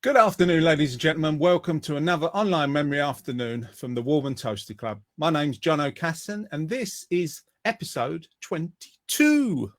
Good afternoon, ladies and gentlemen. Welcome to another online memory afternoon from the Warburton Toasty Club. My name's John O'Casson, and this is episode 22.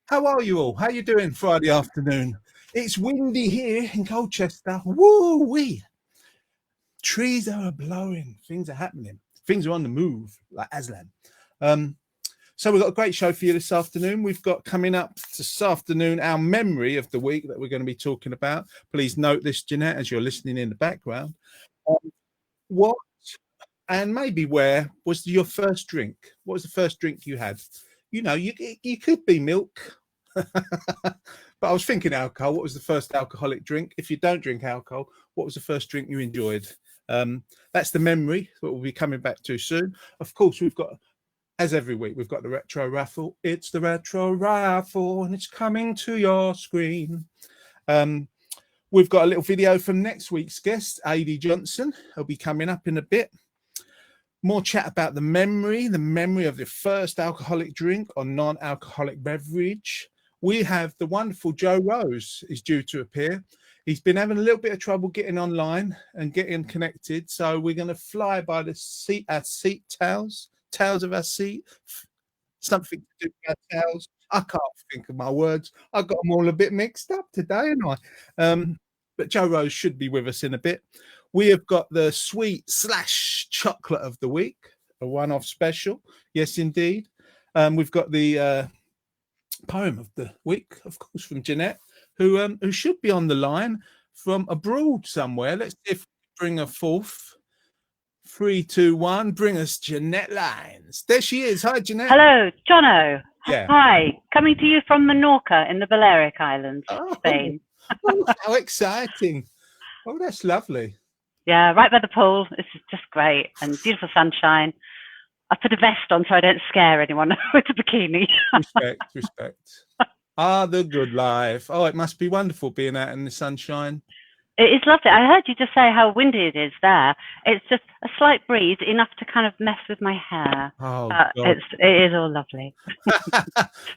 How are you all? How are you doing Friday afternoon? It's windy here in Colchester. Woo-wee! Trees are blowing. Things are happening. Things are on the move, like Aslan. So we've got a great show for you this afternoon. We've got coming up this afternoon our memory of the week that we're going to be talking about. Please note this, Jeanette, as you're listening in the background. What and maybe where was your first drink? What was the first drink you had? You know, you could be milk. But I was thinking alcohol. What was the first alcoholic drink? If you don't drink alcohol, what was the first drink you enjoyed? That's the memory that we'll be coming back to soon. Of course, we've got, as every week, we've got the retro raffle. It's the retro raffle, and it's coming to your screen. We've got a little video from next week's guest, A.D. Johnson. He'll be coming up in a bit. More chat about the memory of the first alcoholic drink or non-alcoholic beverage. We have the wonderful Joe Rose is due to appear. He's been having a little bit of trouble getting online and getting connected. So we're going to fly by the seat, our seat towels of our seat. Something to do with our towels. I can't think of my words. I got them all a bit mixed up today, haven't I? But Joe Rose should be with us in a bit. We have got the sweet / chocolate of the week, a one-off special. Yes, indeed. We've got the poem of the week, of course, from Jeanette, who should be on the line from abroad somewhere. Let's see if we bring her forth. 3, 2, 1. Bring us Jeanette Lines. There she is. Hi, Jeanette. Hello, Jono. Yeah. Hi. Coming to you from Menorca in the Balearic Islands, Spain. Oh, how exciting. Oh, that's lovely. Yeah, right by the pool. This is just great and beautiful sunshine. I put a vest on so I don't scare anyone with a bikini. Respect. The good life. Oh, it must be wonderful being out in the sunshine. It is lovely. I heard you just say how windy it is there. It's just a slight breeze, enough to kind of mess with my hair. Oh, it is all lovely.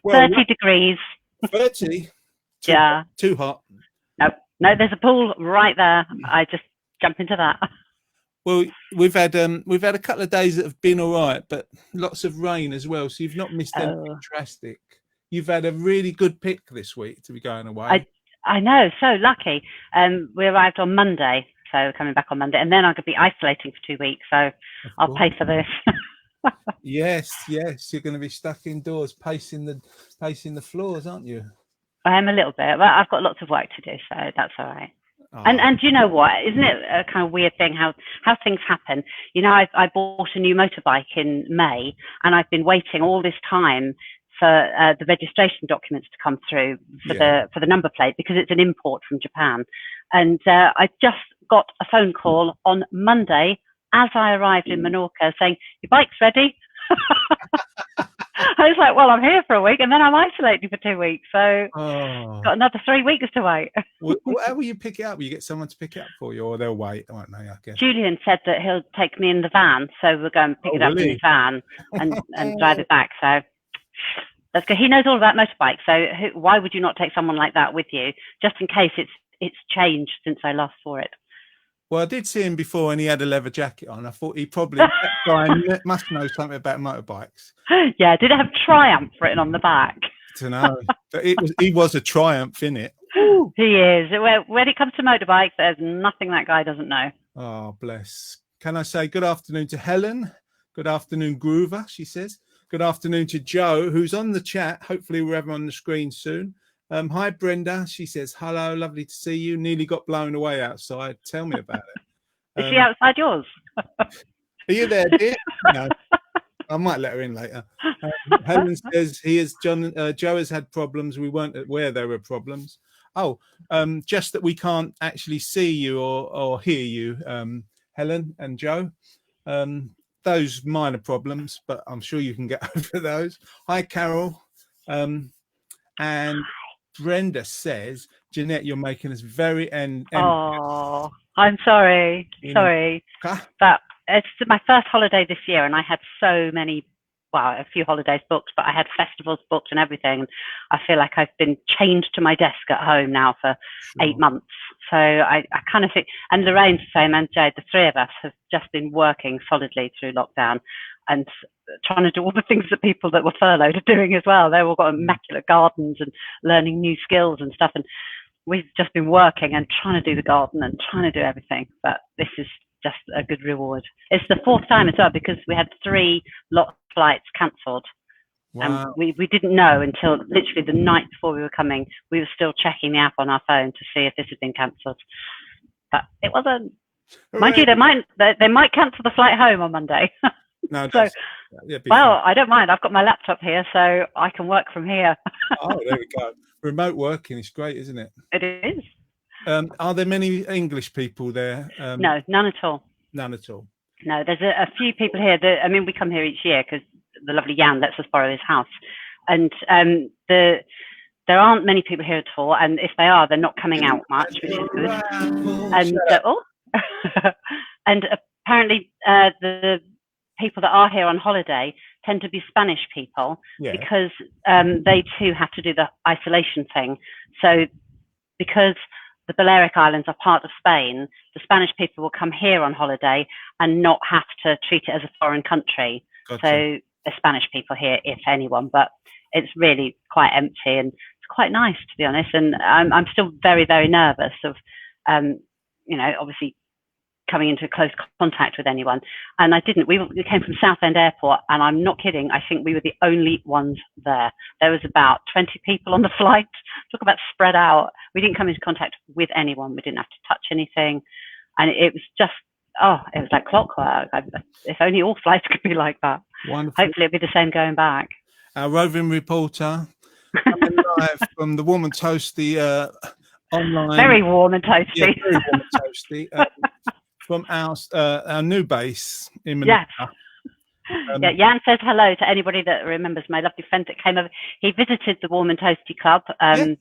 Well, 30 degrees. 30? Yeah. Too hot. No, there's a pool right there. I just jump into that. Well, we've had a couple of days that have been all right, but lots of rain as well. So you've not missed anything drastic. You've had a really good pick this week to be going away. I know, so lucky. We arrived on Monday, so coming back on Monday, and then I'm going to be isolating for 2 weeks. So I'll pay for this. Yes, you're going to be stuck indoors, pacing the floors, aren't you? I am a little bit, but I've got lots of work to do, so that's all right. Oh. And you know what? Isn't it a kind of weird thing how things happen? You know, I bought a new motorbike in May, and I've been waiting all this time for the registration documents to come through for the number plate, because it's an import from Japan. And I just got a phone call on Monday as I arrived in Menorca saying, "Your bike's ready." I was like, well, I'm here for a week and then I'm isolating for 2 weeks. So got another 3 weeks to wait. How will you pick it up? Will you get someone to pick it up for you, or they'll wait, won't they? I guess. Julian said that he'll take me in the van. So we'll go and pick it up in the van and drive it back. So that's good. He knows all about motorbikes. So why would you not take someone like that with you, just in case it's changed since I last saw it? Well, I did see him before and he had a leather jacket on. I thought he probably must know something about motorbikes. Yeah, did it have Triumph written on the back? I don't know. But he was a Triumph, innit? He is. When it comes to motorbikes, there's nothing that guy doesn't know. Oh, bless. Can I say good afternoon to Helen? Good afternoon, Groover, she says. Good afternoon to Joe, who's on the chat. Hopefully we'll have him on the screen soon. Hi, Brenda. She says, hello, lovely to see you. Nearly got blown away outside. Tell me about it. Is she outside yours? Are you there, dear? No. I might let her in later. Helen says Joe has had problems. We weren't aware there were problems. Just that we can't actually see you or hear you, Helen and Joe. Those minor problems, but I'm sure you can get over those. Hi, Carol. And Brenda says, Jeanette, you're making us very Oh, I'm sorry. Sorry. But it's my first holiday this year, and I had so many, well, a few holidays booked, but I had festivals booked and everything. And I feel like I've been chained to my desk at home now for 8 months. So I kind of think, and Lorraine's the same, and Jade, the three of us have just been working solidly through lockdown and trying to do all the things that people that were furloughed are doing as well. They've all got immaculate gardens and learning new skills and stuff. And we've just been working and trying to do the garden and trying to do everything. But this is just a good reward. It's the fourth time as well, because we had 3 lot flights cancelled. Wow. And we didn't know until literally the night before we were coming. We were still checking the app on our phone to see if this had been cancelled. But it wasn't. Mind you, they might cancel the flight home on Monday. No, so, well, I don't mind. I've got my laptop here, so I can work from here. Oh, there we go. Remote working is great, isn't it? It is. Are there many English people there? No, none at all. None at all. No, there's a few people here. I mean, we come here each year because the lovely Jan lets us borrow his house. And there aren't many people here at all. And if they are, they're not coming out much, which is good. And, and apparently the people that are here on holiday tend to be Spanish people, because they too have to do the isolation thing. So because the Balearic Islands are part of Spain, the Spanish people will come here on holiday and not have to treat it as a foreign country. Gotcha. So the Spanish people here, if anyone, but it's really quite empty and it's quite nice, to be honest. And I'm still very, very nervous of, obviously coming into close contact with anyone. And we came from Southend Airport, and I'm not kidding, I think we were the only ones there. There was about 20 people on the flight. Talk about spread out. We didn't come into contact with anyone. We didn't have to touch anything. And it was just, it was like clockwork. If only all flights could be like that. Wonderful. Hopefully it'll be the same going back. Our roving reporter coming live from the Warm and Toasty online. Very warm and toasty. Yeah, very warm and toasty. From our new base in Manila. Yes. Jan says hello to anybody that remembers my lovely friend that came over. He visited the Warm and Toasty Club a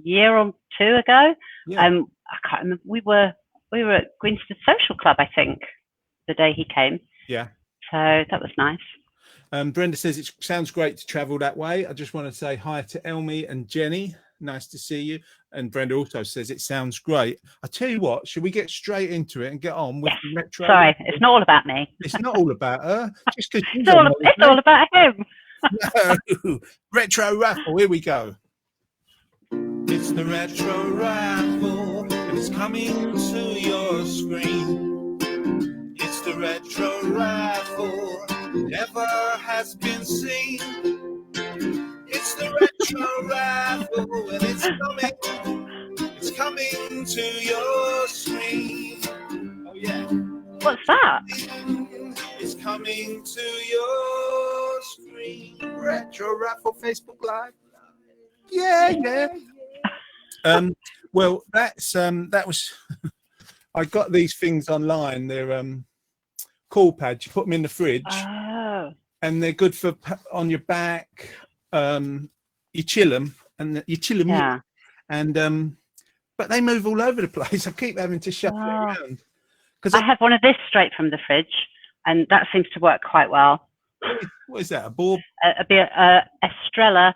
year or 2 ago. Yeah. I can't remember. We were at Greenstead Social Club, I think, the day he came. Yeah. So that was nice. Brenda says it sounds great to travel that way. I just want to say hi to Elmi and Jenny. Nice to see you. And Brenda also says it sounds great. I tell you what, should we get straight into it and get on with the retro? Sorry, it's not all about me. It's not all about her. Just because it's all about him. No. Retro raffle. Here we go. It's the retro raffle. It's coming to your screen. It's the retro raffle. Never has been seen. It's the retro raffle, and it's coming to your screen. Oh yeah. What's that? It's coming to your screen. Retro raffle Facebook Live. Yeah. Well, that was. I got these things online. They're cool pads. You put them in the fridge, and they're good for on your back. You chill them, yeah. And but they move all over the place. I keep having to shuffle it around. Because I have one of this straight from the fridge, and that seems to work quite well. What is that? A ball? A beer, Estrella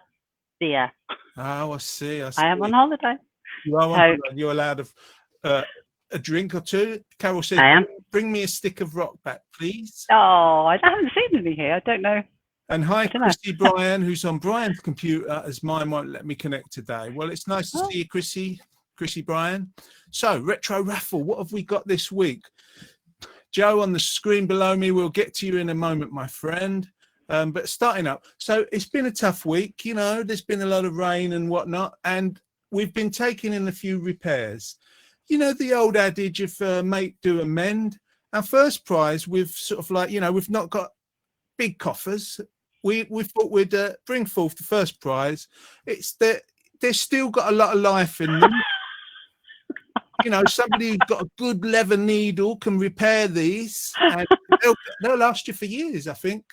beer. Oh, I see. I am on holiday. You are on holiday. You're allowed a drink or two. Carol said, I am. Bring me a stick of rock back, please. Oh, I haven't seen any here. I don't know. And hi, Chrissy Brian, who's on Brian's computer, as mine won't let me connect today. Well, it's nice to see you, Chrissy Brian. So, retro raffle, what have we got this week? Joe on the screen below me. We'll get to you in a moment, my friend. But starting up, so it's been a tough week. There's been a lot of rain and whatnot, and we've been taking in a few repairs. The old adage of make, do, and mend. Our first prize, we've sort of we've not got big coffers. We thought we'd bring forth the first prize. It's that they've still got a lot of life in them. Somebody who's got a good leather needle can repair these, and they'll last you for years, I think.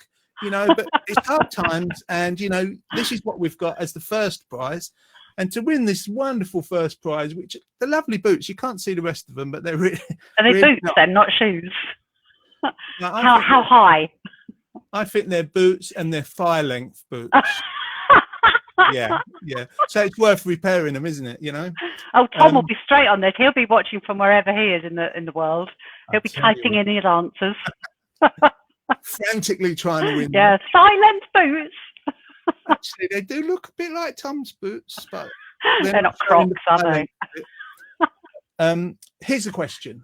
you know, but it's hard times, and you know, this is what we've got as the first prize. And to win this wonderful first prize, which the lovely boots, you can't see the rest of them, but they're really. Are they really boots then, not shoes? Now, How high? I think they're boots, and they're thigh length boots. Yeah. So it's worth repairing them, isn't it? You know. Oh, Tom will be straight on this. He'll be watching from wherever he is in the world. He'll be typing in his answers. Frantically trying to win. Yeah, silent boots. Actually, they do look a bit like Tom's boots, but they're not Crocs, are they? Here's a question: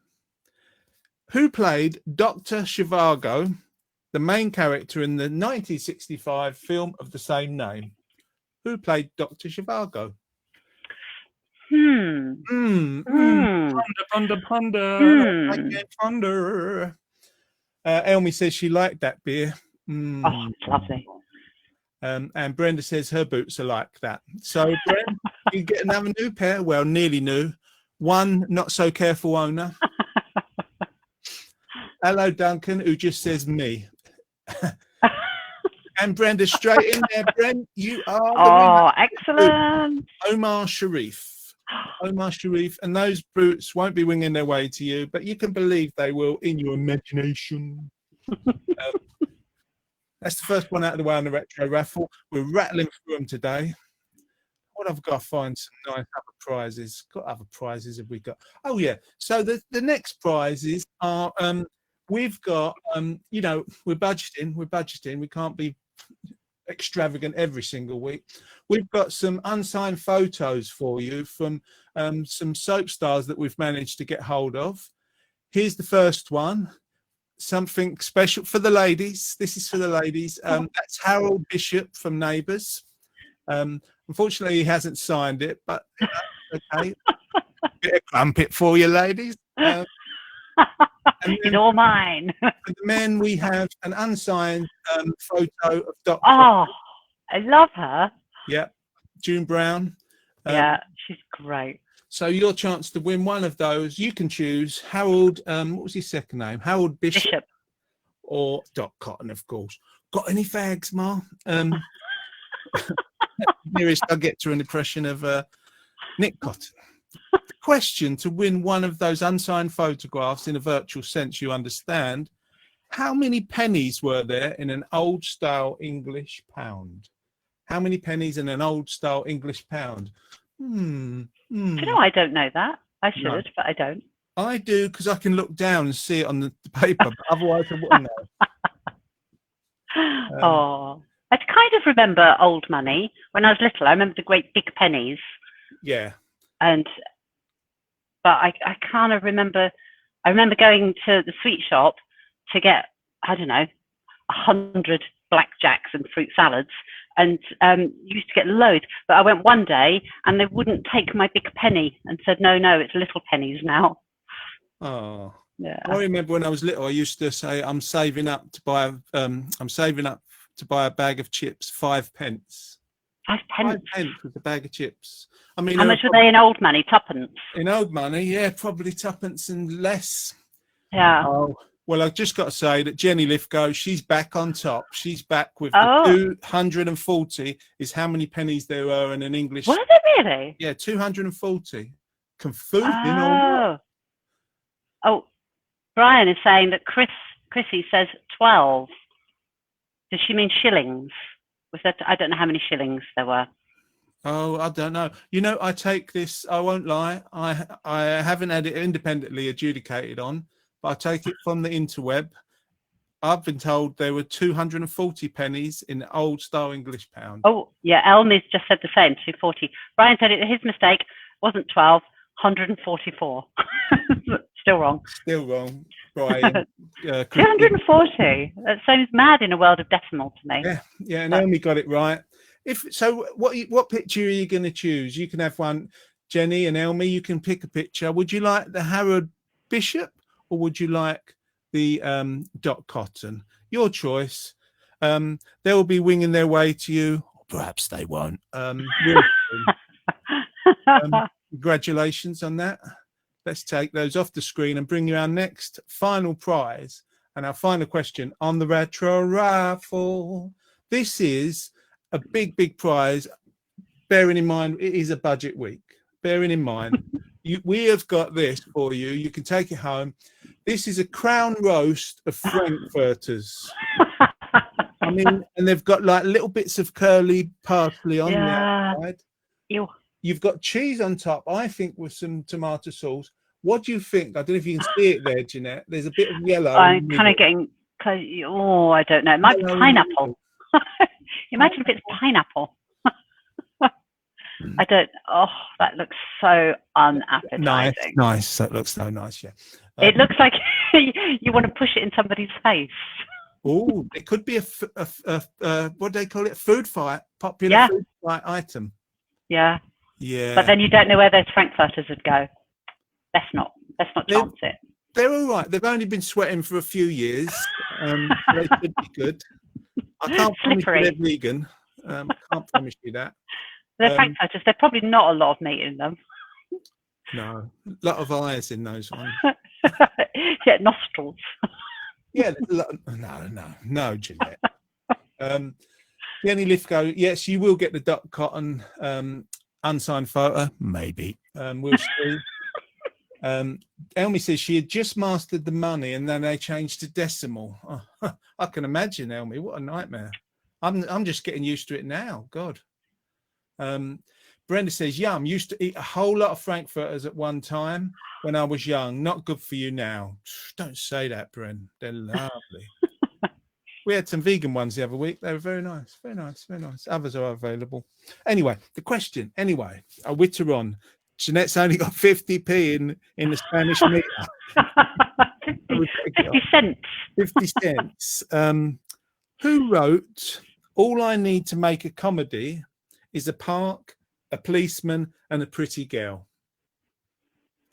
who played Dr. Zhivago, the main character in the 1965 film of the same name? Who played Dr. Zhivago? Ponder. Elmy says she liked that beer. Oh, it's lovely. And Brenda says her boots are like that. So, Brenda, you get another new pair. Well, nearly new. One not so careful owner. Hello, Duncan, who just says me. And Brenda, straight in there, Brent. You are the winner. Excellent. Omar Sharif. Omar Sharif. And those boots won't be winging their way to you, but you can believe they will in your imagination. That's the first one out of the way on the retro raffle. We're rattling through them today. What I've got to find some nice other prizes. Got other prizes have we got? Oh yeah. So the next prizes are we've got you know, we're budgeting. We can't be extravagant every single week. We've got some unsigned photos for you from some soap stars that we've managed to get hold of. Here's the first one. Something special for the ladies. This is for the ladies. That's Harold Bishop from Neighbours. Unfortunately, he hasn't signed it, but you know, okay. Bit of crumpet for you, ladies. It's all mine. For the men, we have an unsigned photo of Dr. Oh, I love her. Yeah, June Brown. Yeah, she's great. So your chance to win one of those, you can choose Harold. What was his second name? Harold Bishop. Or Doc Cotton, of course. Got any fags, Ma? Nearest I get to an impression of Nick Cotton. The question to win one of those unsigned photographs in a virtual sense, you understand, how many pennies were there in an old style English pound? How many pennies in an old style English pound? Do you know, I don't know that. I should, no. But I don't. I do, because I can look down and see it on the paper, but otherwise I wouldn't know. I kind of remember old money. When I was little, I remember the great big pennies. Yeah. But I kind of remember, I remember going to the sweet shop to get, I don't know, 100 blackjacks and fruit salads, and used to get loads. But I went one day and they wouldn't take my big penny and said, no, it's little pennies now. Oh, yeah. I remember when I was little, I used to say, I'm saving up to buy a bag of chips, 5 pence. 5 pence? 5 pence with a bag of chips. I mean, how much were they in old money? Tuppence? In old money, yeah, probably tuppence and less. Yeah. Oh, well, I've just got to say that Jenny Lithgow, she's back on top. She's back with the 240 is how many pennies there were in an English. Was it really? Yeah, 240. Confusing. Oh, Brian is saying that Chrissy says 12. Does she mean shillings? Was that? I don't know how many shillings there were. Oh, I don't know. You know, I take this, I won't lie, I haven't had it independently adjudicated on, but I take it from the interweb. I've been told there were 240 pennies in old style English pound. Oh, yeah, Elmy's just said the same, 240. Brian said his mistake wasn't 12, 144. Still wrong. Still wrong, Brian. 240. That sounds mad in a world of decimal to me. Yeah, and Elmy got it right. So, what picture are you going to choose? You can have one, Jenny and Elmy. You can pick a picture. Would you like the Harold Bishop or would you like the Doc Cotton? Your choice. They'll be winging their way to you. Or perhaps they won't. Congratulations on that. Let's take those off the screen and bring you our next final prize. And our final question on the retro raffle. This is a big prize. Bearing in mind, it is a budget week. Bearing in mind, we have got this for you. You can take it home. This is a crown roast of frankfurters. I mean, and they've got like little bits of curly parsley on the outside. You've got cheese on top, I think, with some tomato sauce. What do you think? I don't know if you can see it there, Jeanette. There's a bit of yellow. I'm kind of getting close. Oh, I don't know. It might be pineapple. Imagine if it's pineapple. I don't. Oh, that looks so unappetizing. Nice. That looks so nice. Yeah. It looks like you want to push it in somebody's face. Oh, it could be what do they call it? Food fight, popular food fight item. Yeah. Yeah. But then you don't know where those frankfurters would go. Let's not chance it. They're all right. They've only been sweating for a few years. They should be good. I can't promise you they're vegan. Can't promise you that. They're frankfurters. There's probably not a lot of meat in them. No, a lot of eyes in those ones. Yeah, nostrils. Yeah, no, Jeanette. Jenny Lithgow, yes, you will get the Dot Cotton unsigned photo, maybe. We'll see. Elmy says she had just mastered the money and then they changed to decimal. Oh, I can imagine, Elmy. What a nightmare. I'm just getting used to it now. God. Brenda says, yum, used to eat a whole lot of frankfurters at one time when I was young. Not good for you now. Don't say that, Bren. They're lovely. We had some vegan ones the other week. They were very nice. Very nice. Very nice. Others are available. Anyway, the question. Anyway, a witter on. Jeanette's only got 50p in the Spanish meter. 50 cents. 50 cents. Who wrote All I Need to Make a Comedy is a Park, a Policeman, and a Pretty Girl?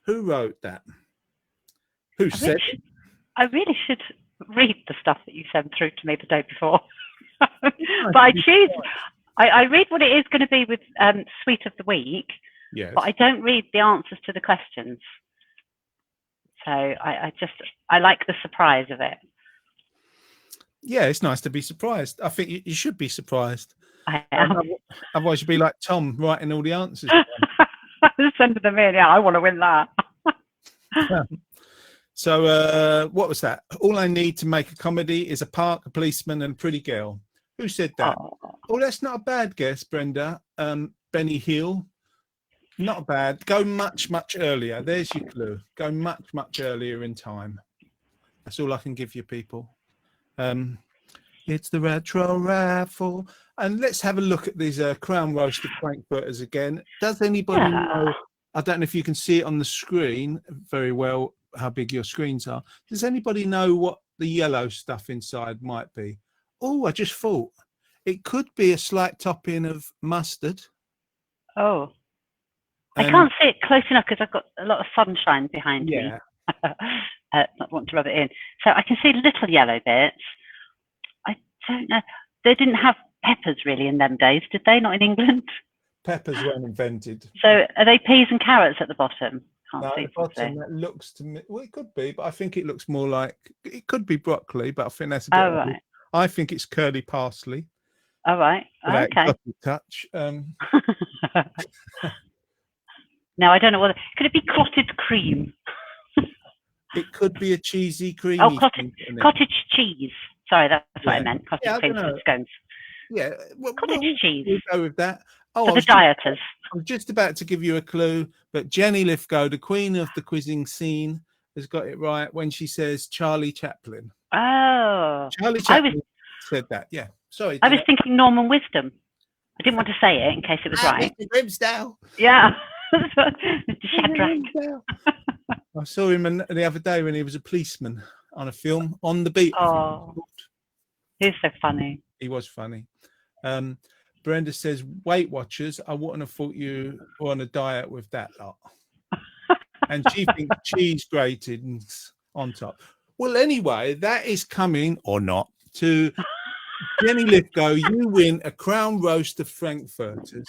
Who wrote that? Who said it? I really should read the stuff that you sent through to me the day before. But I read what it is going to be with Sweet of the Week. Yes. But I don't read the answers to the questions. So I like the surprise of it. Yeah, it's nice to be surprised. I think you should be surprised. I am. Otherwise, you'd be like Tom writing all the answers. Send them in. Yeah, I want to win that. So what was that? All I need to make a comedy is a park, a policeman, and a pretty girl. Who said that? Oh, that's not a bad guess, Brenda. Benny Hill. Not bad. Go much earlier. There's your clue. Go much earlier in time. That's all I can give you, people. It's the retro raffle. And let's have a look at these crown roasted frankfurters again. Does anybody know? I don't know if you can see it on the screen very well, how big your screens are. Does anybody know what the yellow stuff inside might be? Oh, I just thought it could be a slight topping of mustard. Oh. I can't see it close enough because I've got a lot of sunshine behind me. I want to rub it in. So I can see little yellow bits. I don't know. They didn't have peppers really in them days, did they? Not in England? Peppers weren't invented. So are they peas and carrots at the bottom? No, at the bottom, that looks to me, well, it could be, but I think it looks more like, it could be broccoli, but I think that's a bit right. I think it's curly parsley. All right. Okay. Touch. No, I don't know what. Could it be clotted cream? It could be a cheesy cream. Oh, cottage cheese. Sorry, that's what I meant. Cottage cream for the scones. Yeah, cottage cheese. We'll go with that. For the dieters. I'm just about to give you a clue, but Jenny Lithgow, the queen of the quizzing scene, has got it right when she says Charlie Chaplin. Oh. Charlie Chaplin said that. Yeah. Sorry. I was thinking Norman Wisdom. I didn't want to say it in case it was right. Mr. Grimsdale. Yeah. Mr. Shadrach. I saw him the other day when he was a policeman on a film On the Beat. Oh, he's so funny. He was funny. Brenda says, Weight Watchers, I wouldn't have thought you were on a diet with that lot. And she thinks cheese grated on top. Well, anyway, that is coming, or not, to Jenny Lithgow. You win a crown roast of frankfurters.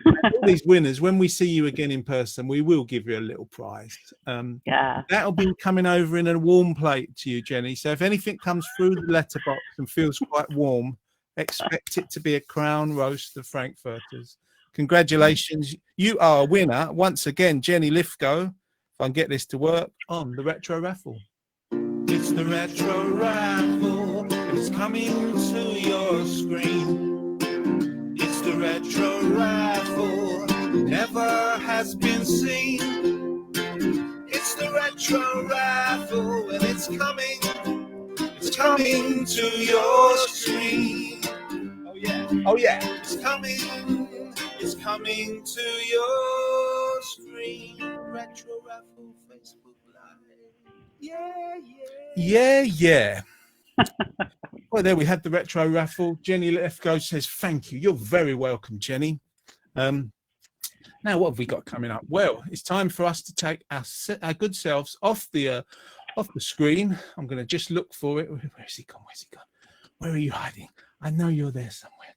all these winners, when we see you again in person, we will give you a little prize. Yeah. That'll be coming over in a warm plate to you, Jenny. So if anything comes through the letterbox and feels quite warm, expect it to be a Crown roast of Frankfurters. Congratulations. You are a winner. Once again, Jenny Lithgow, if I can get this to work, on the Retro Raffle. It's the Retro Raffle. It's coming to your screen. It's the Retro Raffle. Never has been seen. It's the Retro Raffle, and it's coming to your screen. Oh yeah, oh yeah, it's coming to your screen. Retro Raffle, Facebook Live. Yeah. Well, there we had the Retro Raffle. Jenny Lithgow says thank you. You're very welcome, Jenny. Now, what have we got coming up? Well, it's time for us to take our good selves off the screen. I'm going to just look for it. Where's he gone? Where are you hiding? I know you're there somewhere.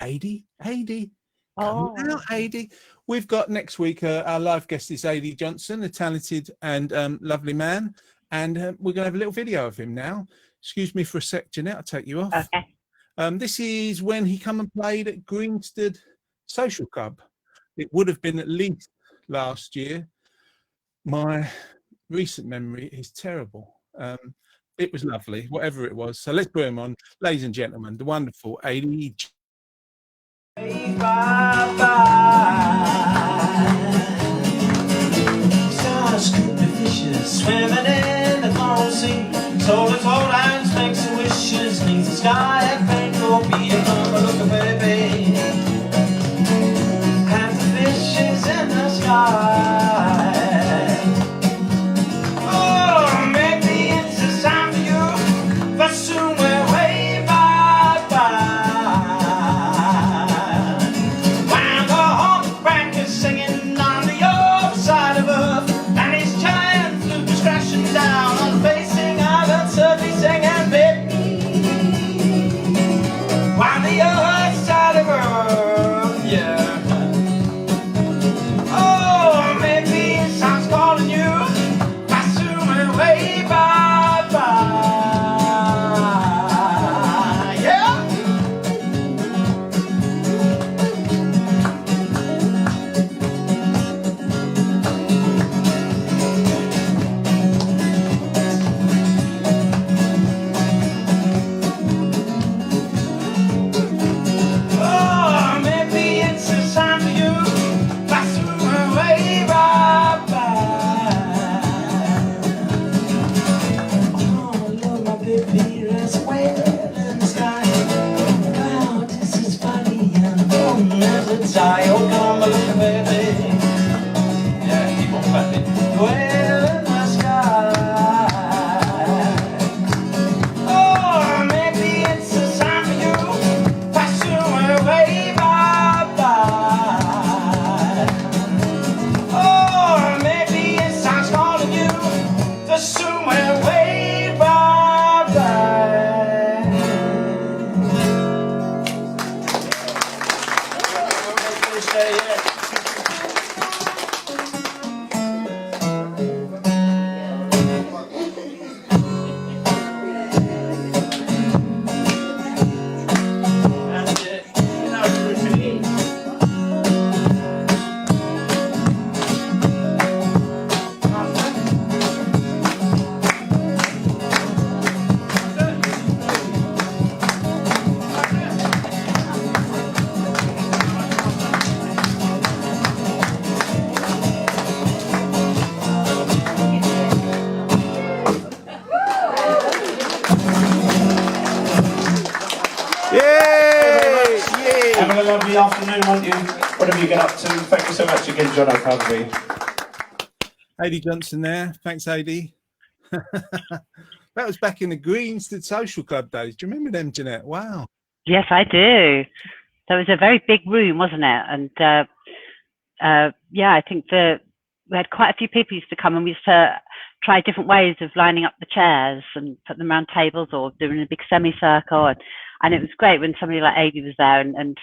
Adi. Come out, Adi. We've got next week, our live guest is Adi Johnson, a talented and lovely man. And we're going to have a little video of him now. Excuse me for a sec, Jeanette. I'll take you off. Okay. This is when he come and played at Greensted Social Club. It would have been at least last year. My recent memory is terrible. It was lovely, whatever it was. So let's put him on. Ladies and gentlemen, the wonderful Adi. Swimming in the calm sea, told hands, makes some wishes, needs the sky, and paint will be a number, look at baby. And the fishes in the sky. Oh, maybe it's a sign for you, but soon we're way bye. While the humpback is singing on the other side of Earth, and his giant flute is crashing down on facing island, suddenly singing baby. While the other side of Earth, yeah. Oh, maybe it sounds calling you, but soon we're way bye. Yeah. Oh, maybe it's a sign for you, but soon we're way bye. Oh, Lord, my baby rests well in the sky. Wow, this is funny and fun as a tie. Oh, come on, look, baby. Yeah, keep on clapping. Well in the sky. Oh, maybe it's a sign for you, but soon we're way bye. Oh, maybe it sounds calling you, but soon we're way bye. That's it. You know it's routine. Yay! Having a lovely afternoon, won't you? Whatever you get up to. Thank you so much again, John O'Connor. Adi Johnson there. Thanks, Adi. That was back in the Greensted Social Club days. Do you remember them, Jeanette? Wow. Yes, I do. That was a very big room, wasn't it? And yeah, I think we had quite a few people used to come, and we used to try different ways of lining up the chairs and put them around tables or doing a big semicircle. And And it was great when somebody like Adi was there and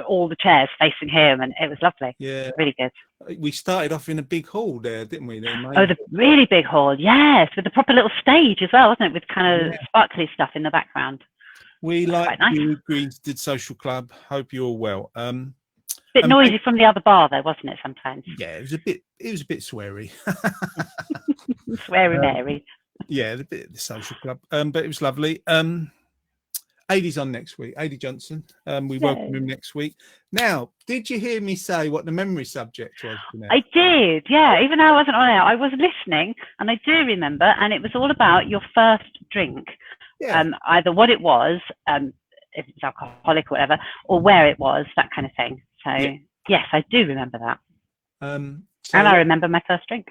all the chairs facing him, and it was lovely. Yeah, Really good. we started off in a big hall there, didn't we? Oh, the really big hall, yes, with the proper little stage as well, wasn't it? With kind of sparkly stuff in the background. We like nice. you, Greensted Social Club. Hope you're all well. Bit noisy from the other bar, though, wasn't it? Sometimes. Yeah, it was a bit sweary. Sweary Mary. Yeah, a bit of the Social Club. But it was lovely. Adi's on next week. Adi Johnson. We welcome him next week. Now, did you hear me say what the memory subject was? I did, yeah. Even though I wasn't on air, I was listening, and I do remember. And it was all about your first drink, either what it was, if it's alcoholic or whatever, or where it was, that kind of thing. So yes, I do remember that. And I remember my first drink.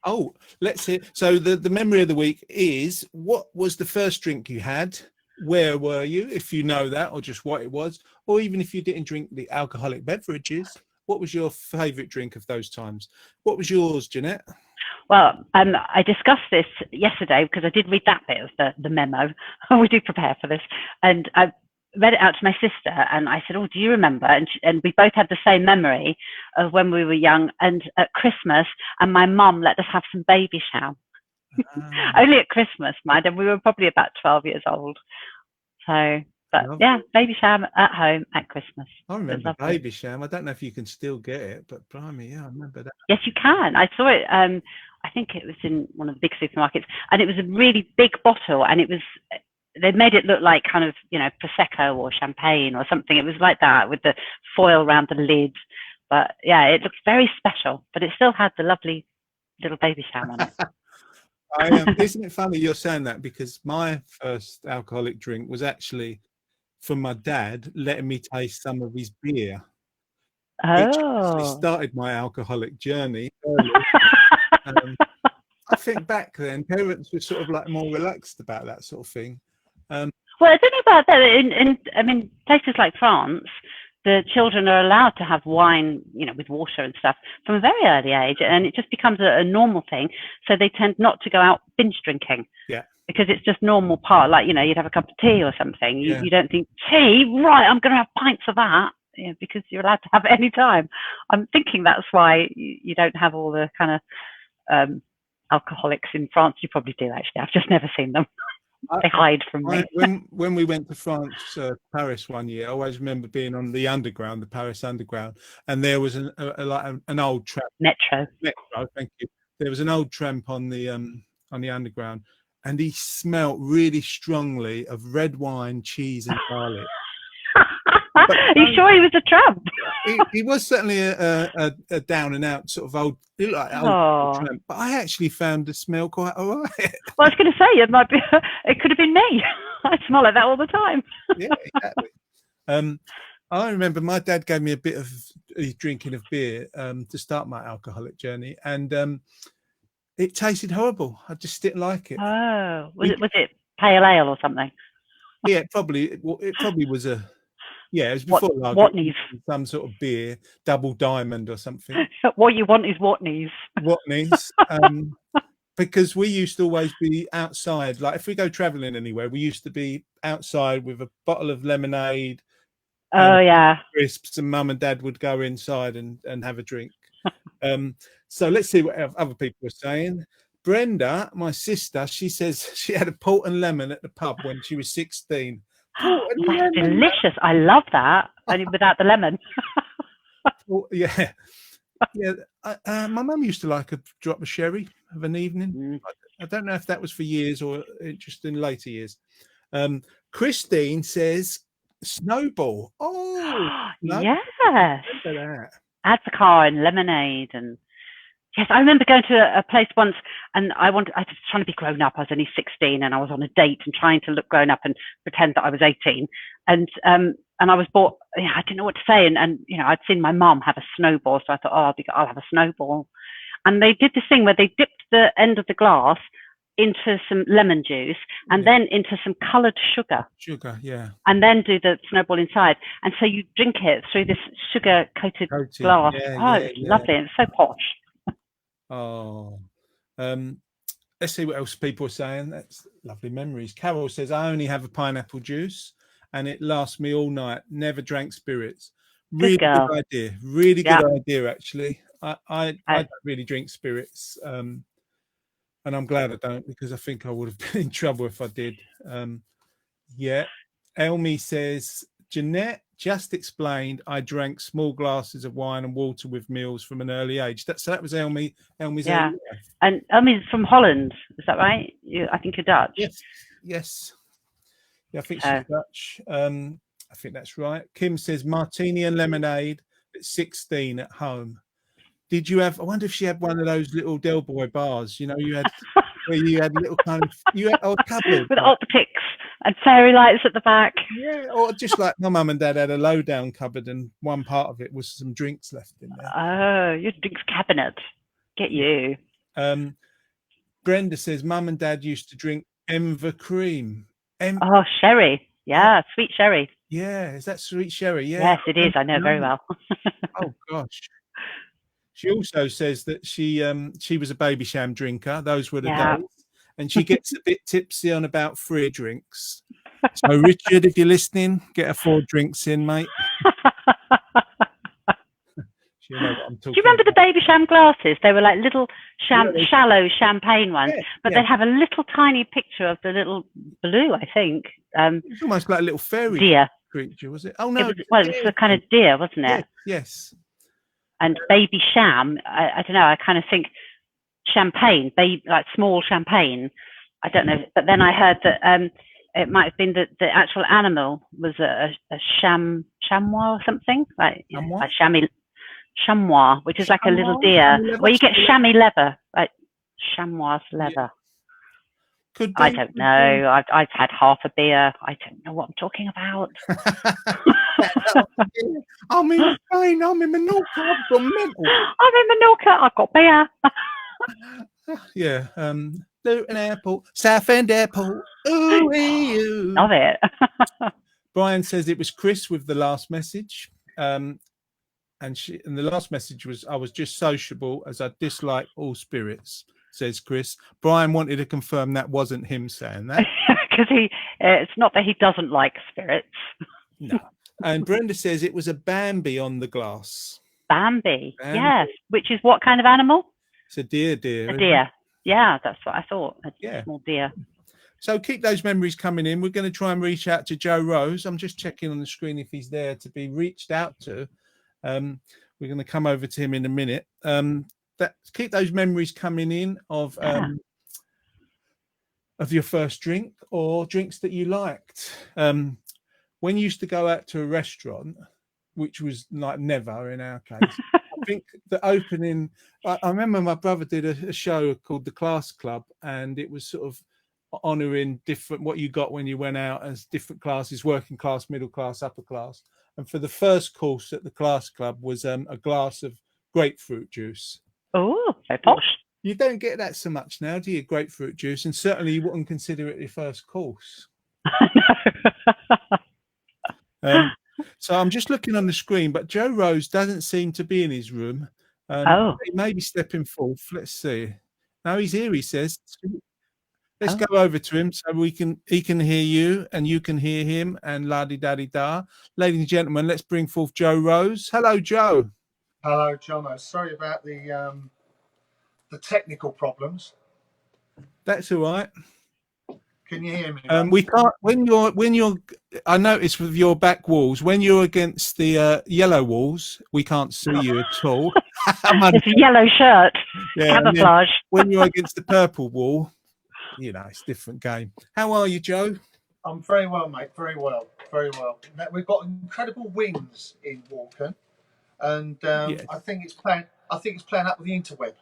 Oh, let's hear. So the memory of the week is, what was the first drink you had? Where were you, if you know that, or just what it was, or even if you didn't drink the alcoholic beverages, what was your favourite drink of those times? What was yours, Jeanette? Well, I discussed this yesterday because I did read that bit of the memo. We do prepare for this, and I read it out to my sister, and I said, "Oh, do you remember?" And we both had the same memory of when we were young, and at Christmas, and my mum let us have some baby shower. Only at Christmas, mind, and we were probably about 12 years old. So, but yeah, baby sham at home at Christmas. I remember baby sham. I don't know if you can still get it, but blimey, yeah, I remember that. Yes, you can. I saw it. I think it was in one of the big supermarkets, and it was a really big bottle, and it was. They made it look like kind of, you know, Prosecco or champagne or something. It was like that with the foil around the lid. But yeah, it looked very special, but it still had the lovely little baby sham on it. Isn't it funny you're saying that, because my first alcoholic drink was actually from my dad letting me taste some of his beer, which actually started my alcoholic journey early. I think back then parents were sort of like more relaxed about that sort of thing. Well, I don't know about that. I mean, places like France, the children are allowed to have wine, you know, with water and stuff from a very early age, and it just becomes a normal thing. So they tend not to go out binge drinking. Yeah. Because it's just normal part, like, you know, you'd have a cup of tea or something. You don't think, tea, right, I'm going to have pints of that, you know, because you're allowed to have it any time. I'm thinking that's why you don't have all the kind of alcoholics in France. You probably do, actually. I've just never seen them. They hide from me. When we went to France, Paris one year, I always remember being on the Underground, the Paris Underground, and there was an old tramp. Metro, thank you. There was an old tramp on the Underground, and he smelt really strongly of red wine, cheese, and garlic. Are you sure he was a tramp? He was certainly a down and out sort of old tramp, but I actually found the smell quite all right. Well, I was going to say it could have been me. I smell like that all the time. Yeah, exactly. I remember my dad gave me a bit of drinking of beer to start my alcoholic journey, and it tasted horrible. I just didn't like it. Oh, was it pale ale or something? Yeah, it probably was a. Yeah, it was before Watney's. Some sort of beer, Double Diamond or something. What you want is Watney's. Watney's. Because we used to always be outside. Like if we go travelling anywhere, we used to be outside with a bottle of lemonade. Oh yeah. Crisps, and Mum and Dad would go inside and have a drink. So let's see what other people are saying. Brenda, my sister, she says she had a port and lemon at the pub when she was 16. That's delicious. I love that. Only without the lemon. Well, yeah. My mum used to like a drop of sherry of an evening. I don't know if that was for years or just in later years. Christine says Snowball. Oh, yes. Advocaat and lemonade and. Yes, I remember going to a place once, and I was trying to be grown up. I was only 16, and I was on a date and trying to look grown up and pretend that I was 18. And I was bought. I didn't know what to say, and you know, I'd seen my mum have a snowball, so I thought, I'll have a snowball. And they did this thing where they dipped the end of the glass into some lemon juice and then into some coloured sugar. Sugar, yeah. And then do the snowball inside, and so you drink it through this sugar-coated glass. It's lovely, and it's so posh. Oh, let's see what else people are saying. That's lovely memories. Carol says, I only have a pineapple juice. and it lasts me all night. Never drank spirits. Really girl. good idea. Really Yeah. good idea, actually. I don't really drink spirits, and I'm glad I don't, because I think I would have been in trouble if I did. Yeah. Elmi says, Jeanette just explained I drank small glasses of wine and water with meals from an early age. So that was Elmi's Yeah. early life. And Elmi's from Holland. Is that right? I think you're Dutch. Yes. Yeah, I think she's Dutch. I think that's right. Kim says martini and lemonade at 16 at home. Did you have? I wonder if she had one of those little Del Boy bars. You know, you had where you had little kind of cupboard with optics and fairy lights at the back. Yeah, or just like my mum and dad had a low down cupboard, and one part of it was some drinks left in there. Oh, your drinks cabinet. Get you. Brenda says mum and dad used to drink Enver cream. Oh, sherry. Yeah, sweet sherry. Yeah, is that sweet sherry? Yeah. Yes, it is. I know very well. Oh gosh. She also says that she was a Baby Cham drinker. Those were the days, and she gets a bit tipsy on about 3 drinks. So Richard, if you're listening, get her 4 drinks in, mate. You know what I'm talking. Do you remember the Baby Cham glasses? They were like little shallow champagne ones, but they'd have a little tiny picture of the little blue, I think. It's almost like a little fairy deer creature, was it? Oh no, it was a kind of deer, wasn't it? Yes. And Baby Cham, I don't know. I kind of think champagne, like small champagne. I don't know, but then I heard that it might have been that the actual animal was a chamois or something, like chamois, which is like a little deer. Well, you get chamois leather, like chamois leather. Could be, I don't know. I've had half a beer. I don't know what I'm talking about. I'm in Spain. I'm in Menorca. I've got mental. I'm in Menorca. I've got beer. Yeah. Luton Airport, Southend Airport. Ooh, love it. Brian says it was Chris with the last message. And the last message was, I was just sociable as I dislike all spirits, says Chris. Brian wanted to confirm that wasn't him saying that. Because it's not that he doesn't like spirits. No. And Brenda says it was a Bambi on the glass. Bambi. Yes. Which is what kind of animal? It's a deer. A deer. Yeah, that's what I thought. A small deer. So keep those memories coming in. We're going to try and reach out to Joe Rose. I'm just checking on the screen if he's there to be reached out to. We're going to come over to him in a minute. Keep those memories coming in of your first drink or drinks that you liked. When you used to go out to a restaurant, which was like never in our case, I think the opening, I remember my brother did a show called The Class Club, and it was sort of honouring different what you got when you went out as different classes, working class, middle class, upper class. And for the first course at the Class Club was a glass of grapefruit juice. Oh, very posh. You don't get that so much now, do you? Grapefruit juice, and certainly you wouldn't consider it your first course. So I'm just looking on the screen, but Joe Rose doesn't seem to be in his room. He may be stepping forth. Let's see. No, he's here, he says. Let's go over to him so he can hear you and you can hear him, and la-di-da-di-da. Ladies and gentlemen, let's bring forth Joe Rose. Hello, Joe. Hello, Jono. Sorry about the technical problems. That's all right. Can you hear me? We can't when you're. I noticed with your back walls, when you're against the yellow walls, we can't see you at all. It's a yellow shirt, camouflage. When you're against the purple wall, you know it's a different game. How are you, Joe? I'm very well, mate. Very well, very well. Now, we've got incredible winds in Walken, and yes. I think it's playing up with the interweb.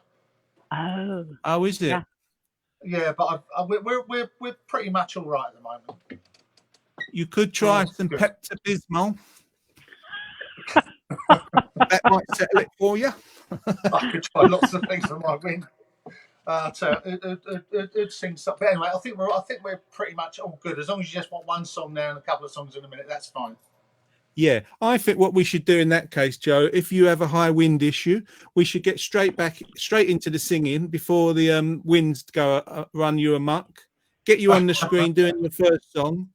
Oh, is it? Yeah, but we're pretty much all right at the moment. You could try some Pepto-Bismol. That might settle it for you. I could try lots of things for my wind. So it sings something. But anyway, I think we're pretty much all good. As long as you just want one song now and a couple of songs in a minute, that's fine. Yeah, I think what we should do in that case, Joe, if you have a high wind issue, we should get straight into the singing before the winds go run you amok. Get you on the screen doing the first song.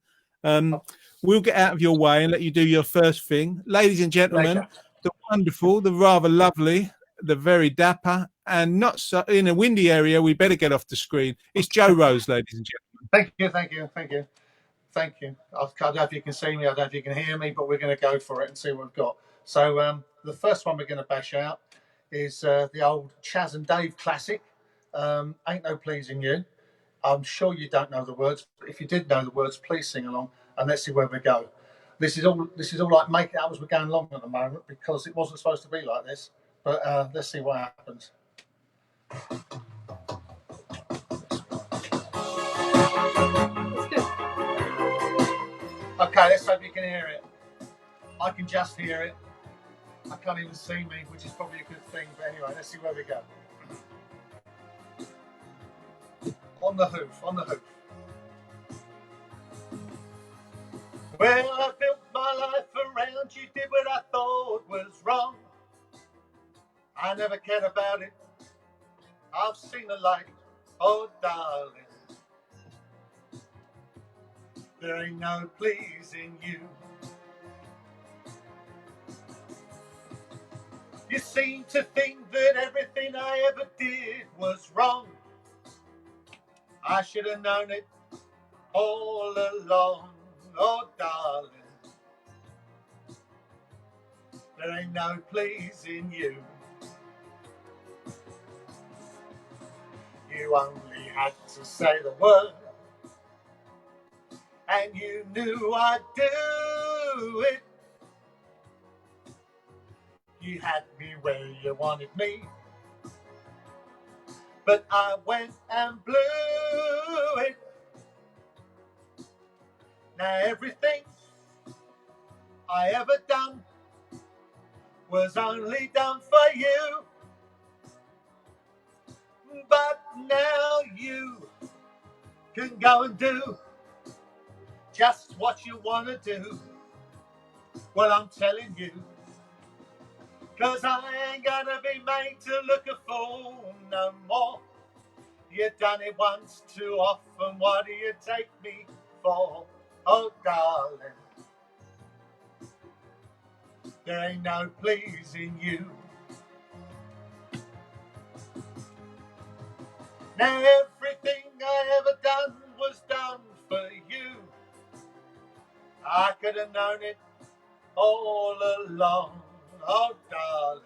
we'll get out of your way and let you do your first thing. Ladies and gentlemen, Pleasure. the wonderful, the rather lovely, the very dapper, and not so in a windy area, we better get off the screen. It's Joe Rose, ladies and gentlemen. Thank you. I don't know if you can see me, I don't know if you can hear me, but we're going to go for it and see what we've got. So the first one we're going to bash out is the old Chaz and Dave classic, Ain't No Pleasing You. I'm sure you don't know the words, but if you did know the words, please sing along and let's see where we go. This is all like make it up as we're going along at the moment because it wasn't supposed to be like this. But let's see what happens. Okay, let's hope you can hear it. I can just hear it. I can't even see me, which is probably a good thing. But anyway, let's see where we go. On the hoof, on the hoof. Well, I built my life around you, did what I thought was wrong. I never cared about it. I've seen the light, oh darling. There ain't no pleasing you. You seem to think that everything I ever did was wrong. I should have known it all along, oh darling. There ain't no pleasing you. You only had to say the word, and you knew I'd do it. You had me where you wanted me, but I went and blew it. Now everything I ever done was only done for you. But now you can go and do just what you want to do. Well, I'm telling you, 'cause I ain't gonna be made to look a fool no more. You done it once too often, what do you take me for? Oh, darling, there ain't no pleasing you. Now everything I ever done was done for you. I could have known it all along, oh darling.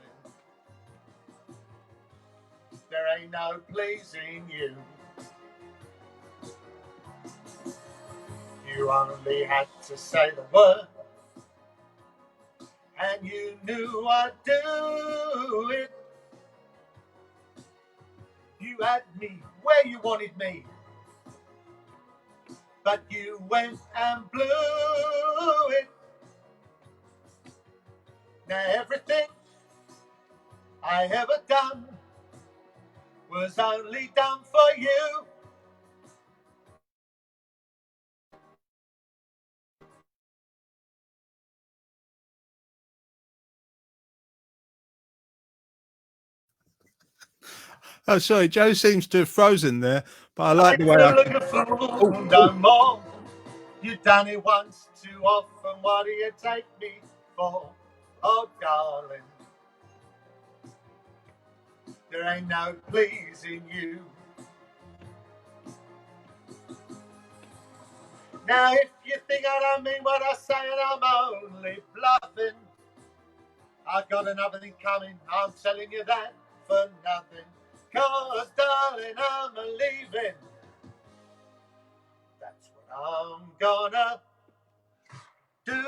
There ain't no pleasing you. You only had to say the word, and you knew I'd do it. You had me where you wanted me, but you went and blew it. Now everything I ever done was only done for you. Oh, sorry, Joe seems to have frozen there, but I like the way Look a fool no more. You done it once too often, what do you take me for? Oh darling, there ain't no pleasing you. Now if you think I don't mean what I say and I'm only bluffing, I've got another thing coming, I'm telling you that for nothing. 'Cause darling, I'm a-leaving. That's what I'm gonna do.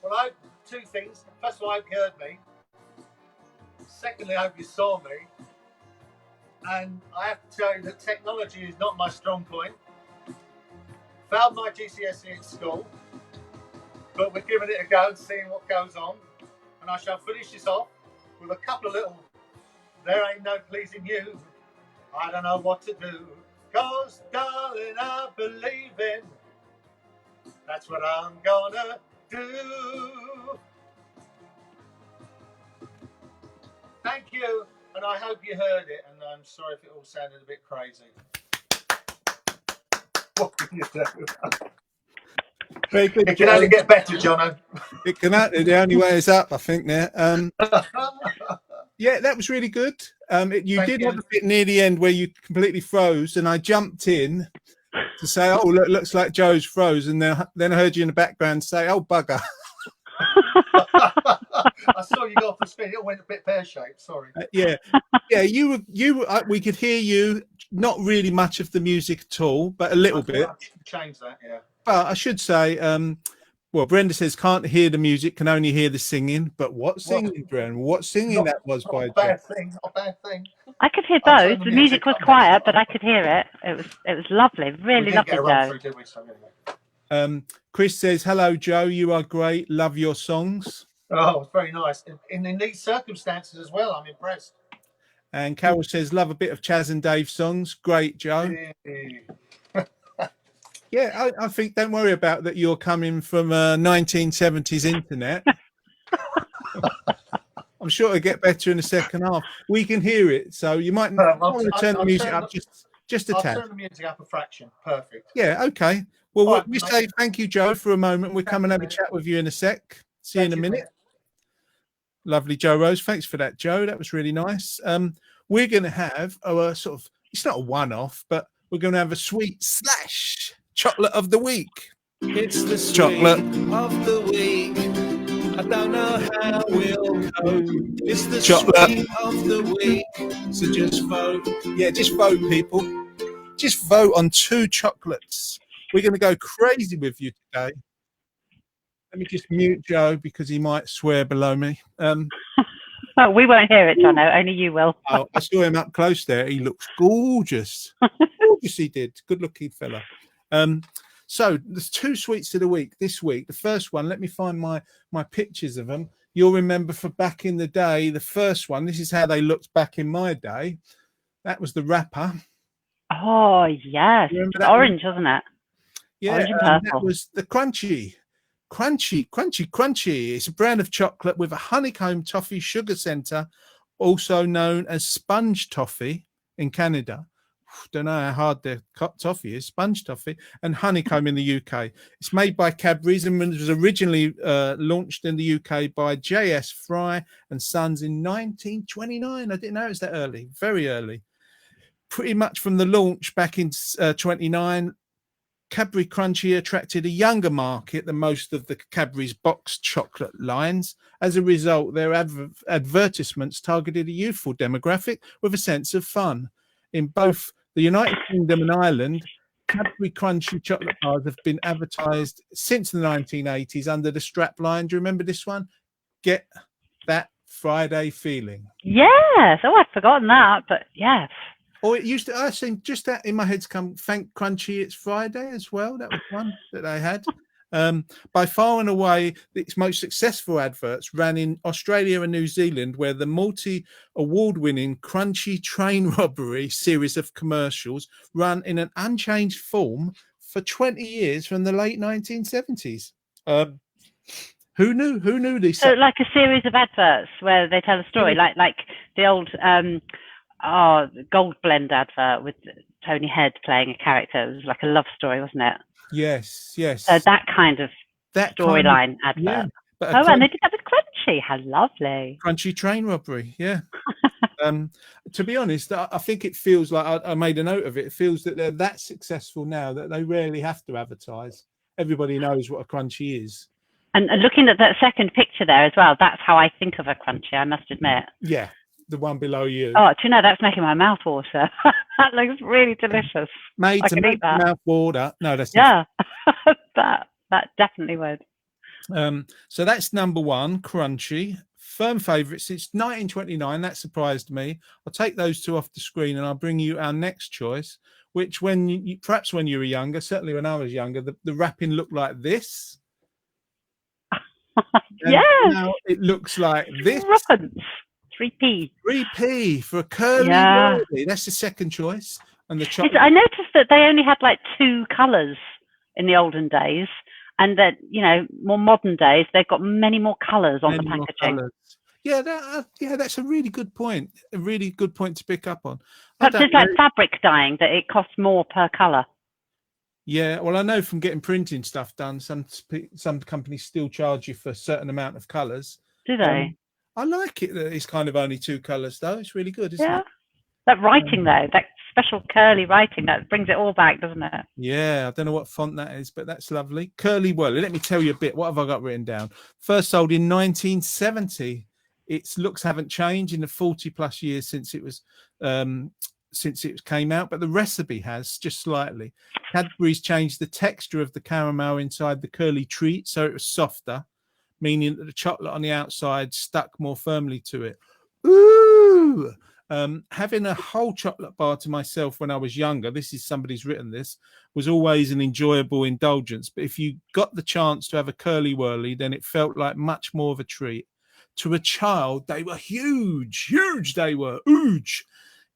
Well, I hope two things. First of all, I hope you heard me. Secondly, I hope you saw me. And I have to tell you that technology is not my strong point. Failed my GCSE at school, but we're giving it a go and seeing what goes on. And I shall finish this off with a couple of little There Ain't No Pleasing You. I don't know what to do, 'cause darling, I believe in. That's what I'm gonna do. Thank you, and I hope you heard it, and I'm sorry if it all sounded a bit crazy. What can you do? Very good. It can only get better, Jono. It can the only way is up, I think. There. Yeah, that was really good. You Thank did you. have a bit near the end where you completely froze, and I jumped in to say, "Oh, look, looks like Joe's froze," and then I heard you in the background say, "Oh, bugger." I saw you go off the screen. It went a bit pear-shaped. Sorry. Yeah. We could hear you. Not really much of the music at all, but a little bit. Change that, yeah. But I should say, well, Brenda says can't hear the music, can only hear the singing. But what singing, Brenda? What singing that was by? Not a bad thing. Not a bad thing. I could hear both. The music was quiet, but I could hear it. It was lovely, really lovely, Joe. Chris says, "Hello, Joe. You are great. Love your songs." Oh, it's very nice. In these circumstances as well, I'm impressed. And Carol says, "Love a bit of Chaz and Dave songs." Great, Joe. Yeah, I think don't worry about that. You're coming from 1970s internet. I'm sure it'll get better in the second half. We can hear it, so you might want to turn the music up just a tad. I'll turn the music up a fraction. Perfect. Yeah, okay. Well, we say thank you, Joe, for a moment. We'll come and have a chat with you in a sec. See you in a minute. Lovely, Joe Rose. Thanks for that, Joe. That was really nice. We're going to have a sort of, it's not a one-off, but we're going to have a sweet slash chocolate of the week. It's the chocolate of the week. I don't know how we'll go. It's the chocolate of the week. So just vote. Yeah, just vote, people. Just vote on 2 chocolates. We're going to go crazy with you today. Let me just mute Joe because he might swear below me. Oh, we won't hear it, Jono. Only you will. Oh, I saw him up close there. He looks gorgeous. Gorgeous he did. Good-looking fella. So there's 2 sweets of the week this week. The first one, let me find my pictures of them. You'll remember for back in the day, the first one, this is how they looked back in my day. That was the wrapper. Oh, yes. Orange, wasn't it? Yeah, orange and purple. That was the crunchy. It's a brand of chocolate with a honeycomb toffee sugar center, also known as sponge toffee in Canada. Don't know how hard the toffee is, sponge toffee, and honeycomb in the UK. It's made by Cadbury's and was originally launched in the UK by J.S. Fry and Sons in 1929. I didn't know it was that early, very early. Pretty much from the launch back in 29, Cadbury Crunchy attracted a younger market than most of the Cadbury's boxed chocolate lines. As a result, their advertisements targeted a youthful demographic with a sense of fun. In both the United Kingdom and Ireland, Cadbury Crunchy chocolate bars have been advertised since the 1980s under the strapline. Do you remember this one? Get that Friday feeling. Yes. Oh, I'd forgotten that, but yes. Or it used to, I seem just that in my head to come, thank Crunchy, it's Friday as well. That was one that I had. By far and away, its most successful adverts ran in Australia and New Zealand, where the multi-award-winning Crunchy Train Robbery series of commercials run in an unchanged form for 20 years from the late 1970s. Who knew? Who knew these? So, like a series of adverts where they tell a story, like the old Gold Blend advert with Tony Head playing a character. It was like a love story, wasn't it? Yes. So that kind of storyline advert. Yeah, and they did that with Crunchy. How lovely. Crunchy Train Robbery, yeah. To be honest, I think it feels like I made a note of it. It feels that they're that successful now that they rarely have to advertise. Everybody knows what a Crunchy is. And looking at that second picture there as well, that's how I think of a Crunchy, I must admit. Yeah, the one below you. Oh, do you know, that's making my mouth water. That looks really delicious. Made to make mouth water. No, that's that definitely would. So that's number 1, Crunchy. Firm favourite since 1929. That surprised me. I'll take those 2 off the screen and I'll bring you our next choice, which perhaps when you were younger, certainly when I was younger, the wrapping looked like this. Yes. Now it looks like this. 3p for a curly Lordy. That's the second choice. And the chocolate. I noticed that they only had like 2 colours in the olden days, and that, you know, more modern days they've got many more colours on the packaging. Yeah, that's a really good point. A really good point to pick up on. Perhaps it's like fabric dyeing, that it costs more per colour. Yeah, well, I know from getting printing stuff done, some companies still charge you for a certain amount of colours. Do they? I like it that it's kind of only 2 colours, though. It's really good, isn't Yeah. it? That writing though, that special curly writing, that brings it all back, doesn't it? Yeah, I don't know what font that is, but that's lovely. Curly Whirly. Let me tell you a bit. What have I got written down? First sold in 1970. Its looks haven't changed in the 40 plus years since it came out, but the recipe has just slightly. Cadbury's changed the texture of the caramel inside the curly treat, so it was softer, meaning that the chocolate on the outside stuck more firmly to it. Ooh! Having a whole chocolate bar to myself when I was younger, this is somebody's written this, was always an enjoyable indulgence. But if you got the chance to have a Curly Whirly, then it felt like much more of a treat. To a child, they were huge, they were huge.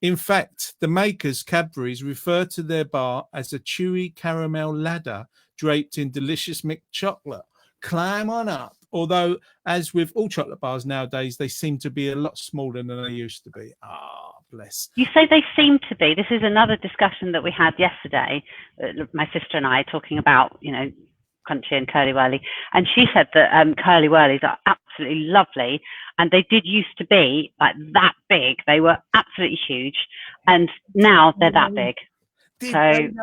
In fact, the makers, Cadbury's, refer to their bar as a chewy caramel ladder draped in delicious mixed chocolate. Climb on up. Although, as with all chocolate bars nowadays, they seem to be a lot smaller than they used to be. Ah, bless. You say they seem to be. This is another discussion that we had yesterday, my sister and I, talking about, Crunchy and Curly Whirly. And she said that Curly Whirlies are absolutely lovely. And they did used to be like that big. They were absolutely huge. And now they're that big. I think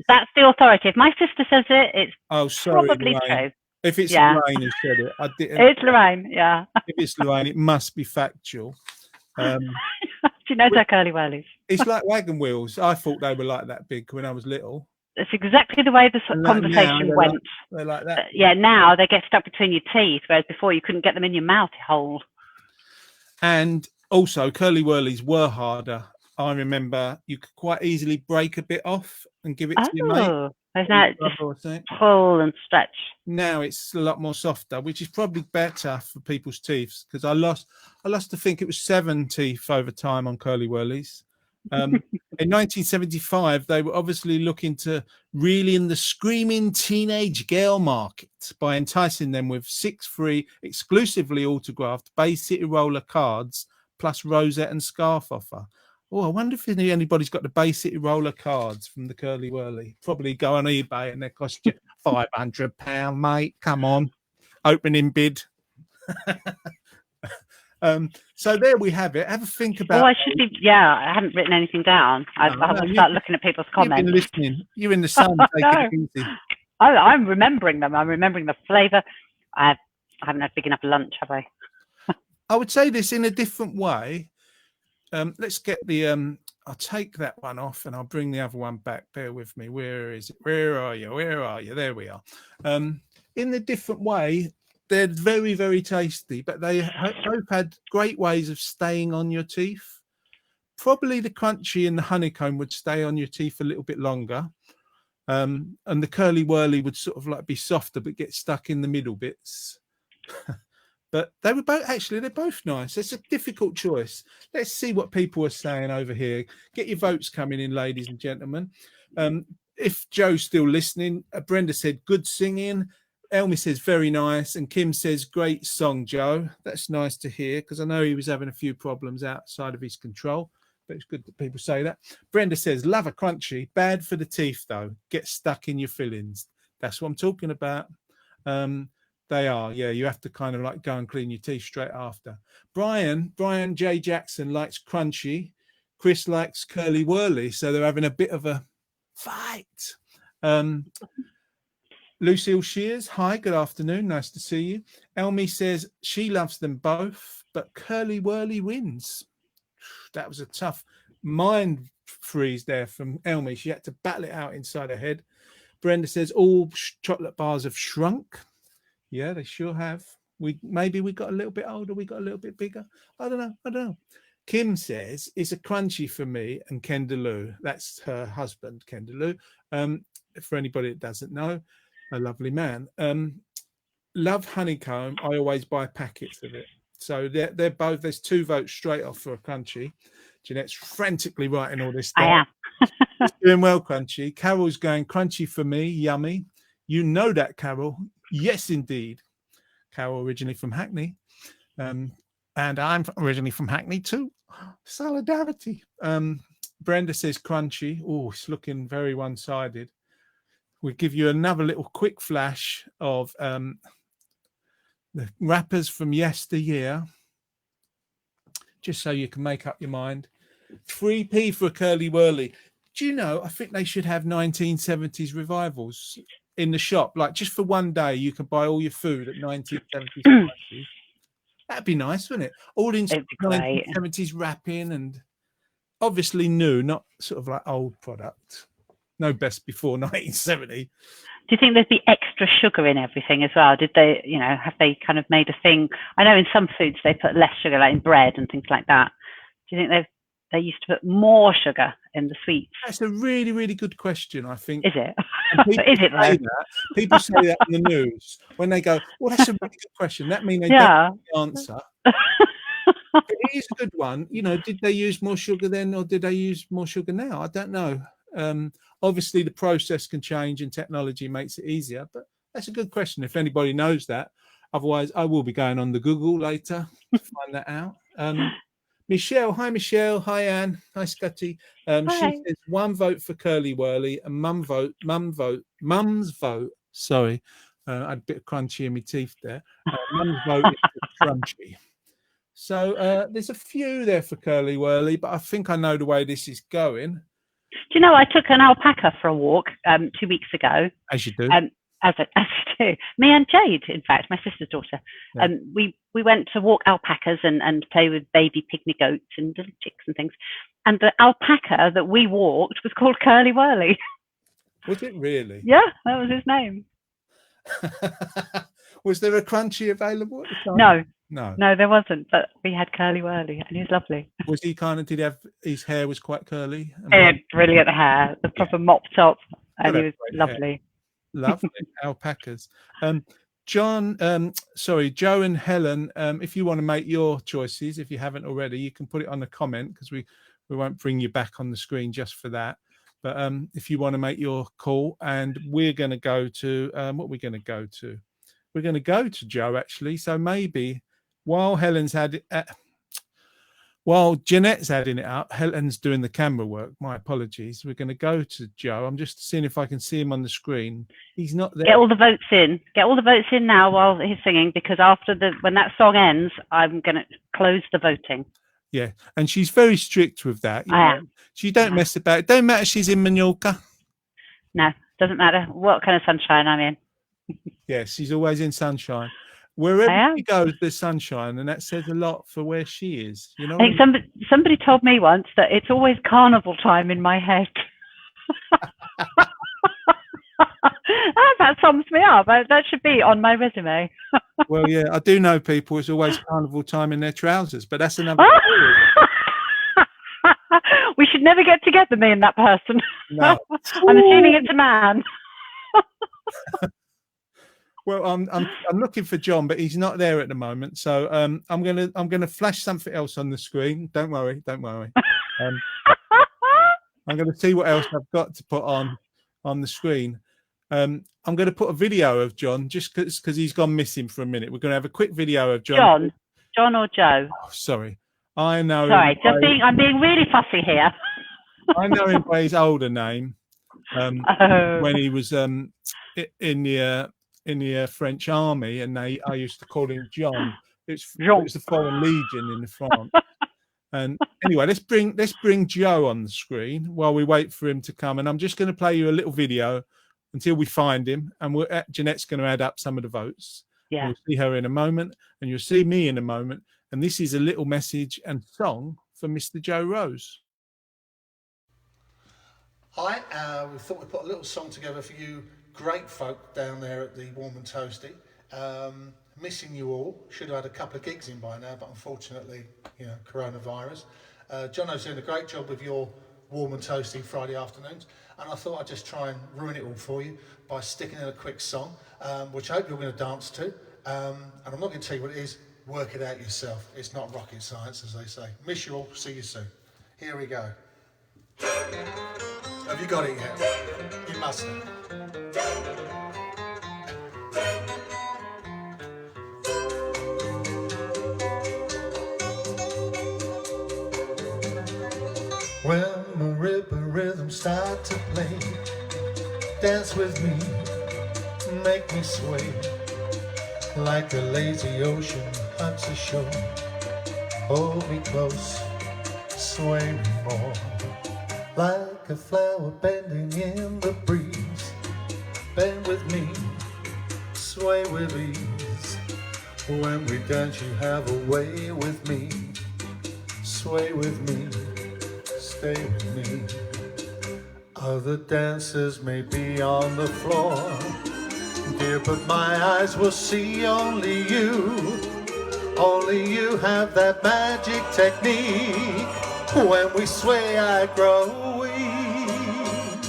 that's the authority. If my sister says it, it's probably true. If it's Lorraine who said it, I didn't. It's Lorraine, yeah. If it's Lorraine, it must be factual. She knows her Curly Whirlies. It's like wagon wheels. I thought they were like that big when I was little. It's exactly the way the conversation went. They're like that. Yeah, now they get stuck between your teeth, whereas before you couldn't get them in your mouth hole. And also, Curly Whirlies were harder. I remember you could quite easily break a bit off and give it to your mate. There's now just pull and stretch. Now it's a lot more softer, which is probably better for people's teeth, because I lost to think it was 7 teeth over time on Curly Whirlies. In 1975, they were obviously looking to reel in the screaming teenage girl market by enticing them with 6 free, exclusively autographed Bay City Roller cards plus rosette and scarf offer. Oh, I wonder if anybody's got the Bay City Roller cards from the Curly Whirly. Probably go on eBay and they cost you £500, mate. Come on. Opening bid. So there we have it. Have a think about it. I haven't written anything down. I haven't started looking at people's comments. You've been listening. You're in the sun. Taking it easy. I'm remembering them. I'm remembering the flavour. I haven't had big enough lunch, have I? I would say this in a different way. Let's get the I'll take that one off and I'll bring the other one back. Bear with me. Where is it? Where are you? There we are. In the different way, they're very, very tasty, but they both had great ways of staying on your teeth. Probably the Crunchy and the honeycomb would stay on your teeth a little bit longer. And the Curly Whirly would sort of like be softer but get stuck in the middle bits. But they were they're both nice. It's a difficult choice. Let's see what people are saying over here. Get your votes coming in, ladies and gentlemen. If Joe's still listening, Brenda said, good singing. Elmi says, very nice. And Kim says, great song, Joe. That's nice to hear, because I know he was having a few problems outside of his control. But it's good that people say that. Brenda says, love a Crunchy. Bad for the teeth, though. Get stuck in your fillings. That's what I'm talking about. They are, yeah. You have to kind of like go and clean your teeth straight after. Brian J. Jackson likes Crunchy. Chris likes Curly Whirly. So they're having a bit of a fight. Lucille Shears, hi, good afternoon. Nice to see you. Elmi says she loves them both, but Curly Whirly wins. That was a tough mind freeze there from Elmi. She had to battle it out inside her head. Brenda says all chocolate bars have shrunk. Yeah, they sure have. Maybe we got a little bit older, we got a little bit bigger. I don't know. Kim says it's a Crunchy for me and Kendaloo. That's her husband, Kendaloo. For anybody that doesn't know, a lovely man. Love honeycomb. I always buy packets of it. So they're both. There's 2 votes straight off for a Crunchy. Jeanette's frantically writing all this stuff. I am. Doing well, Crunchy. Carol's going Crunchy for me. Yummy. You know that, Carol. Yes, indeed. Carol originally from Hackney. And I'm originally from Hackney too. Solidarity. Brenda says Crunchy. Oh, it's looking very one-sided. we'll give you another little quick flash of the rappers from yesteryear, just so you can make up your mind. 3p for a Curly Wurly. Do you know, I think they should have 1970s revivals in the shop. Like, just for one day, you can buy all your food at 1970s prices. That'd be nice, wouldn't it? All in 1970s rapping, and obviously new, not sort of like old product. No best before 1970. Do you think there'd be extra sugar in everything as well? Did they, you know, have they kind of made a thing? I know in some foods they put less sugar, like in bread and things like that. Do you think they used to put more sugar in the sweets? That's a really, really good question, I think. Is it? Is it though? People say that in the news when they go, well, that's a really good question. That means they don't know the answer. It is a good one. You know, did they use more sugar then, or did they use more sugar now? I don't know. Obviously, the process can change and technology makes it easier, but that's a good question if anybody knows that. Otherwise, I will be going on the Google later to find that out. Michelle, hi Michelle, hi Anne, hi Scotty. She says 1 vote for Curly Wurly and mum's vote. Sorry, I had a bit of crunchy in my teeth there. Mum's vote is for crunchy. So there's a few there for Curly Wurly, but I think I know the way this is going. Do you know, I took an alpaca for a walk 2 weeks ago. As you do. As you do. Me and Jade, in fact, my sister's daughter. Yeah. We went to walk alpacas and play with baby pygmy goats and little chicks and things. And the alpaca that we walked was called Curly Wurly. Was it really? Yeah, that was his name. Was there a crunchy available at the time? No, there wasn't. But we had Curly Wurly, and he was lovely. Was he kind of? Did he have his hair was quite curly? He had brilliant hair, the proper mop top, and he was lovely. Hair. Lovely alpacas. Joe and Helen. If you want to make your choices, if you haven't already, you can put it on the comment because we won't bring you back on the screen just for that. But if you want to make your call, and we're going to go to what we're going to go to. We're going to go to Joe actually. So maybe while while Jeanette's adding it up, Helen's doing the camera work. My apologies. We're going to go to Joe. I'm just seeing if I can see him on the screen. He's not there. Get all the votes in. Get all the votes in now while he's singing, because when that song ends, I'm going to close the voting. Yeah, and she's very strict with that. She don't mess about. It don't matter she's in Mallorca. No, doesn't matter what kind of sunshine I'm in. Yeah, she's always in sunshine. Wherever she goes, there's sunshine, and that says a lot for where she is. You know, I think somebody told me once that it's always carnival time in my head. That sums me up. That should be on my resume. Well, yeah, I do know people. It's always carnival time in their trousers, but that's another story. We should never get together, me and that person. No. I'm assuming it's a man. Well, I'm looking for John, but he's not there at the moment. So I'm gonna flash something else on the screen. Don't worry. I'm gonna see what else I've got to put on the screen. I'm gonna put a video of John just because he's gone missing for a minute. We're gonna have a quick video of John. John or Joe? Oh, sorry, I know. Sorry, I'm being really fussy here. I know him by his older name. When he was in the French army, and I used to call him John. It was the Foreign Legion in France. And anyway, let's bring Joe on the screen while we wait for him to come. And I'm just going to play you a little video until we find him. And Jeanette's going to add up some of the votes. Yeah. You'll see her in a moment, and you'll see me in a moment. And this is a little message and song for Mr. Joe Rose. Hi, we thought we'd put a little song together for you great folk down there at the Warm and Toasty. Missing you all. Should have had a couple of gigs in by now, but unfortunately, coronavirus. Jono's doing a great job with your Warm and Toasty Friday afternoons, and I thought I'd just try and ruin it all for you by sticking in a quick song, which I hope you're going to dance to. And I'm not going to tell you what it is. Work it out yourself. It's not rocket science, as they say. Miss you all. See you soon. Here we go. Have you got it yet? You must have. When my rhythm start to play, dance with me, make me sway like a lazy ocean hugs the shore. Hold me close, sway me more, like a flower bending in the breeze. Bend with me, sway with ease. When we dance, you have a way with me. Sway with me, stay with me. Other dancers may be on the floor, dear, but my eyes will see only you. Only you have that magic technique. When we sway, I grow weak.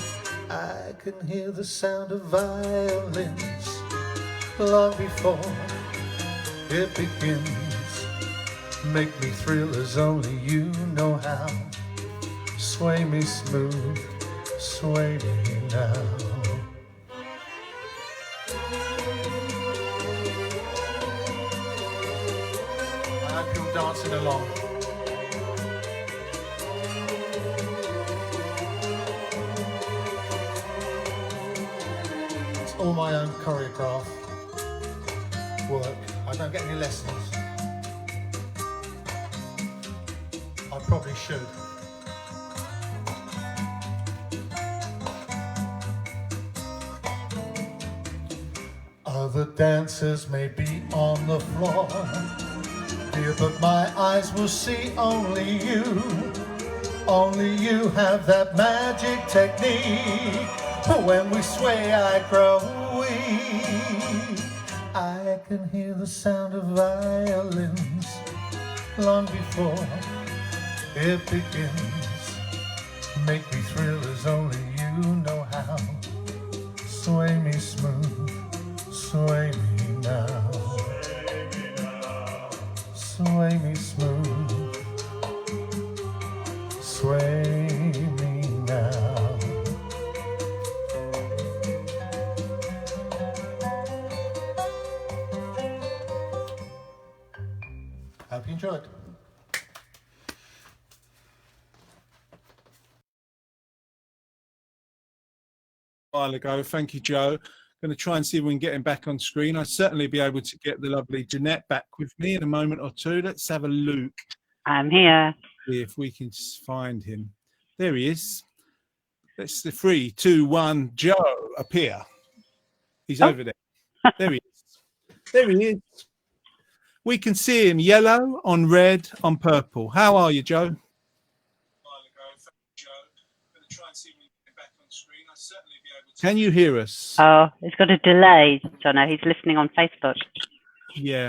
I can hear the sound of violins long before it begins. Make me thrill as only you know how. Sway me smooth, sway me now. I hope you're dancing along. It's all my own choreograph work. I don't get any lessons. I probably should. Other dancers may be on the floor, dear, but my eyes will see only you. Only you have that magic technique. When we sway, I grow weak. I can hear the sound of violins long before it begins. Make me thrill as only you know how. Sway me smooth, sway me now. Sway me smooth, sway me now. Hope you enjoyed. While ago. Thank you, Joe. Going to try and see if we can get him back on screen. I'll certainly be able to get the lovely Jeanette back with me in a moment or two. Let's have a look. I'm here. See if we can find him. There he is. Let's 3, 2, 1. Joe, appear. He's over there. There he is. There he is. We can see him yellow, on red, on purple. How are you, Joe? Can you hear us? Oh, it's got a delay, Jono. He's listening on Facebook. Yeah,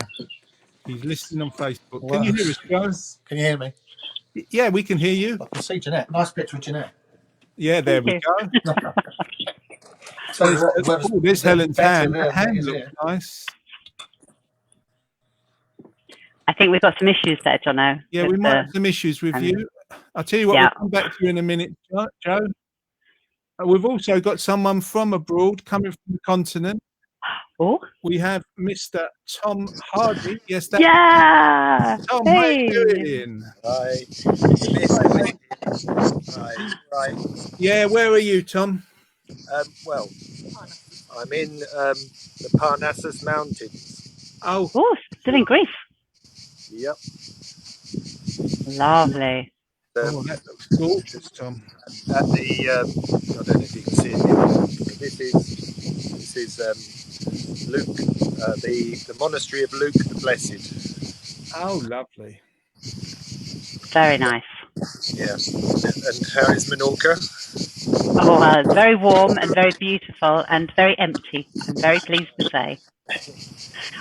he's listening on Facebook. Can you hear us, Joe? Can you hear me? Yeah, we can hear you. I can see Jeanette. Nice picture of Jeanette. Yeah, there Thank we you. go. So There's Helen's hand. there, That hand is looks it? nice. I think we've got some issues there, Jono. Yeah, we might have some issues with you. I'll tell you what, Yeah. we'll come back to you in a minute, Joe. We've also got someone from abroad coming from the continent. Oh, We have Mr. Tom Hardy. Yes, that's yeah. Tom. How Hey. you doing? Right. Yeah, where are you, Tom? Well, I'm in the Parnassus Mountains. Oh, Oh, still in Greece. Yep. Lovely. oh, that looks gorgeous, Tom. At the I don't know if you can see it here. This is Luke, the monastery of Luke the Blessed. Oh, lovely. Very nice. Yeah. And how is Menorca? Oh, very warm and very beautiful and very empty. I'm very pleased to say.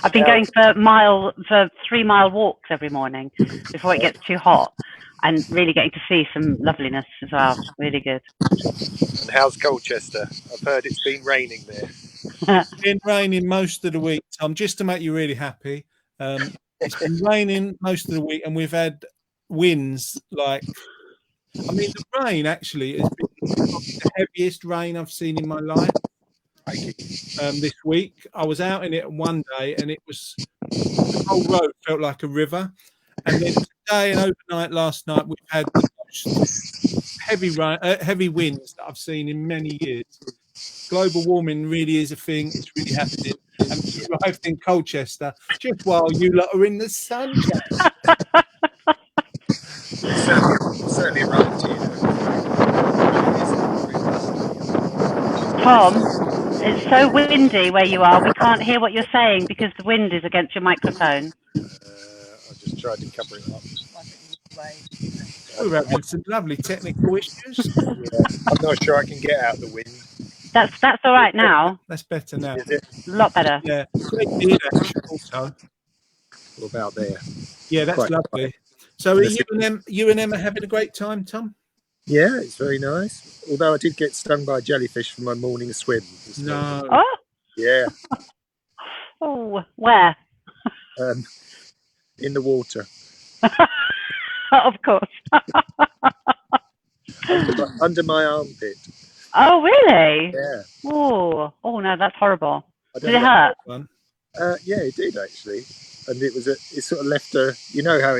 I've been going for 3-mile walks every morning before it gets too hot, and really getting to see some loveliness as well. Really good. And how's Colchester? I've heard it's been raining there. It's been raining most of the week, Tom, just to make you really happy. It's been raining most of the week, and we've had winds like, I mean, the rain actually has been the heaviest rain I've seen in my life. This week, I was out in it one day, and it was, the whole road felt like a river. And then today and overnight last night, we've had the most heavy winds that I've seen in many years. global warming really is a thing. It's really happening. And it's arrived in Colchester just while you lot are in the sunshine. Certainly arrived here. Tom, it's so windy where you are. We can't hear what you're saying because the wind is against your microphone. I just tried to cover it up. We're having some lovely technical issues. I'm not sure I can get out the wind. That's all right now. That's better now. Is it? A lot better. Yeah. Great to hear that, also. What about there? Yeah, that's Quite lovely. So are you and Emma having a great time, Tom? Yeah, it's very nice. Although I did get stung by a jellyfish for my morning swim. this morning. No. Oh, Yeah, oh, where? in the water. Of course. Under my armpit. Oh, really? Yeah. Oh no, that's horrible. I don't Did it know. hurt? One. Yeah, it did actually. And it sort of left you know how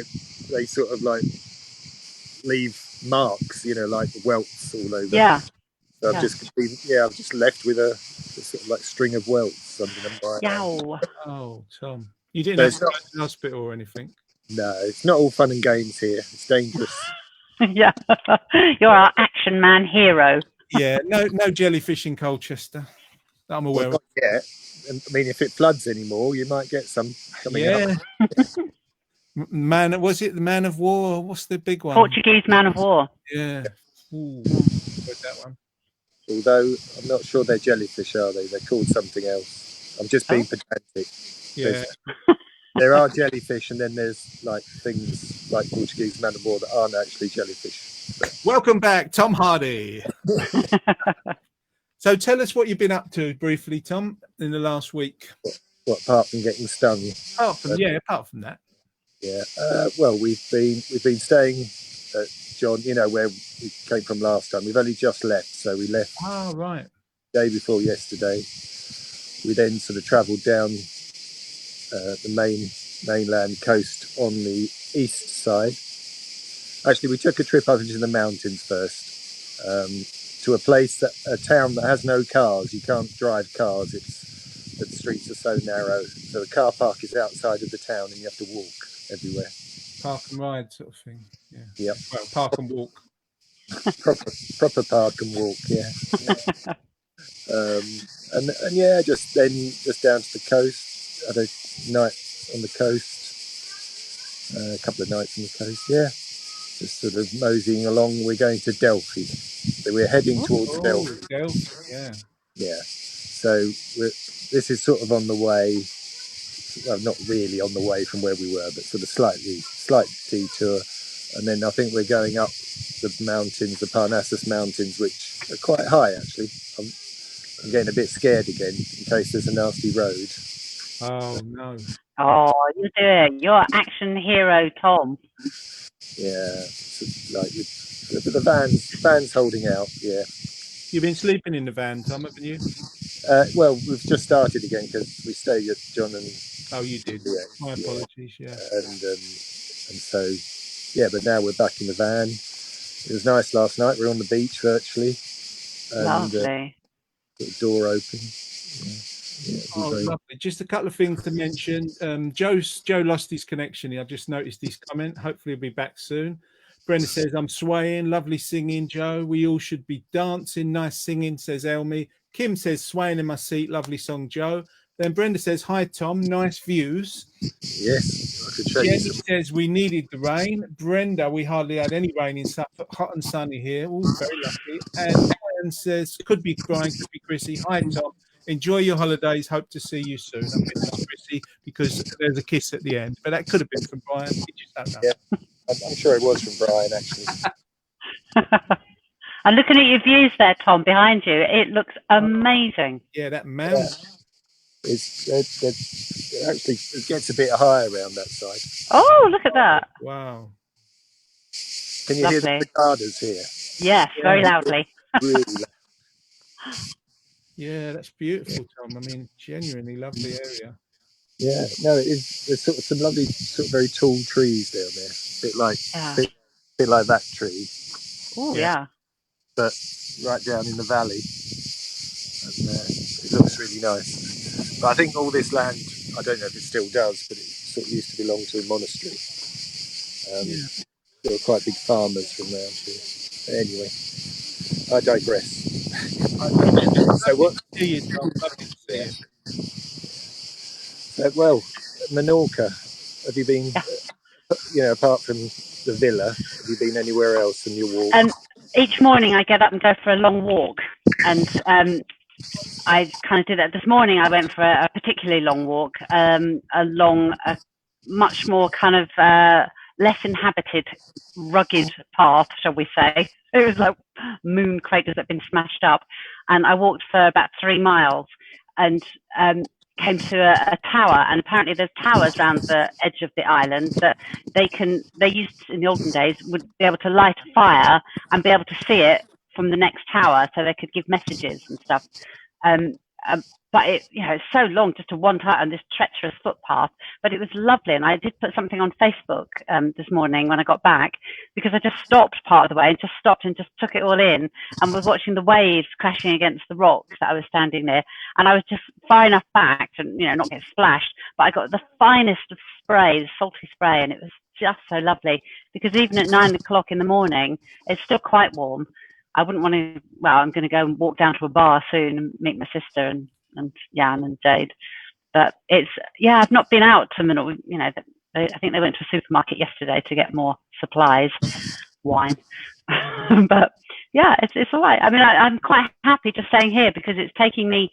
they sort of like leave marks, you know, like welts all over. Yeah. So Yeah. I've just left with a sort of like string of welts under them. Yow. Oh, Tom. You didn't No, have it's to not- go to the hospital or anything? No, it's not all fun and games here. It's dangerous. Yeah. You're our action man hero. Yeah, no jellyfish in Colchester that I'm aware Well, of. not yet. I mean, if it floods anymore, you might get some coming up. Yeah. Was it the Man of War? What's the big one? Portuguese man of war. Yeah. Ooh, heard that one. Although I'm not sure they're jellyfish, are they? They're called something else. I'm just being pedantic. Yeah. There are jellyfish, and then there's like things like Portuguese man of war that aren't actually jellyfish. Welcome back, Tom Hardy. So tell us what you've been up to briefly, Tom, in the last week. What, apart from getting stung? Apart from that. Yeah. Well, we've been staying at John, you know, where we came from last time. We've only just left, so we left Oh, right. the day before yesterday. We then sort of travelled down the mainland coast on the east side. Actually, we took a trip up into the mountains first, to a town that has no cars. You can't drive cars. The streets are so narrow. So the car park is outside of the town, and you have to walk everywhere. Park and ride sort of thing. Yeah. Yep. Well, park and walk. Proper park and walk. Yeah. And yeah, just down to the coast. Had a night on the coast. A couple of nights on the coast. Yeah. Just sort of moseying along. We're going to Delphi. So we're heading towards Delphi. Delphi, yeah. Yeah. So this is sort of on the way. Well, not really on the way from where we were, but sort of slight detour. And then I think we're going up the mountains, the Parnassus Mountains, which are quite high actually. I'm getting a bit scared again in case there's a nasty road. Oh, no. Oh, you do it. You're action hero, Tom. Yeah, but the van's holding out. Yeah. You've been sleeping in the van, Tom, haven't you? Well, we've just started again because we stayed at John and. Oh, you did. Yeah, My apologies, yeah. And so, yeah, but now we're back in the van. It was nice last night. We were on the beach virtually. And, Lovely. the door open. Yeah, Oh, lovely. Just a couple of things to mention. Joe lost his connection. I just noticed his comment. Hopefully he'll be back soon. Brenda says, I'm swaying. Lovely singing, Joe. We all should be dancing. Nice singing, says Elmi. Kim says, swaying in my seat. Lovely song, Joe. Then Brenda says, hi, Tom. Nice views. Yes, I could show you Jenny some. says, we needed the rain. Brenda, we hardly had any rain in Suffolk. Hot and sunny here. All very lucky. And Brian says, could be Brian, could be Chrissy. Hi, Tom. Enjoy your holidays. Hope to see you soon. I think that's Chrissy because there's a kiss at the end. But that could have been from Brian. We just don't know. Yeah. I'm sure it was from Brian, actually. And looking at your views there, Tom, behind you, it looks amazing. Yeah, that mountain. It actually it gets a bit higher around that side. Oh, look at that. Wow. Can you hear the Lovely. cicadas here? Yes, very loudly. Really loud. Yeah, that's beautiful, Tom. I mean, genuinely lovely area. Yeah, no, it is. There's sort of some lovely, sort of very tall trees down there. Yeah. Bit like that tree, Oh, Yeah. yeah. but right down in the valley. And looks really nice. But I think all this land, I don't know if it still does, but it sort of used to belong to a monastery. There were quite big farmers from around here. But anyway, I digress. So what? See you, Tom. Lovely to see you. Well, Menorca. Have you been? Apart from the villa, have you been anywhere else in your walk? Each morning I get up and go for a long walk, and I kind of did that this morning. I went for a particularly long walk along a much more kind of less inhabited, rugged path, shall we say. It was like moon craters that had been smashed up, and I walked for about 3 miles and came to a tower, and apparently there's towers around the edge of the island that they used in the olden days would be able to light a fire and be able to see it from the next tower, so they could give messages and stuff. But it's so long just to one tower on this treacherous footpath, but it was lovely. And I did put something on Facebook this morning when I got back, because I just stopped part of the way and just took it all in, and was watching the waves crashing against the rocks that I was standing near. And I was just far enough back to not get splashed, but I got the finest of spray, the salty spray, and it was just so lovely, because even at 9 o'clock in the morning, it's still quite warm. I wouldn't want to, I'm going to go and walk down to a bar soon and meet my sister and Jan and Jade. But I've not been out to Menorca. I think they went to a supermarket yesterday to get more supplies, wine. But yeah, it's all right. I mean, I'm quite happy just staying here, because it's taking me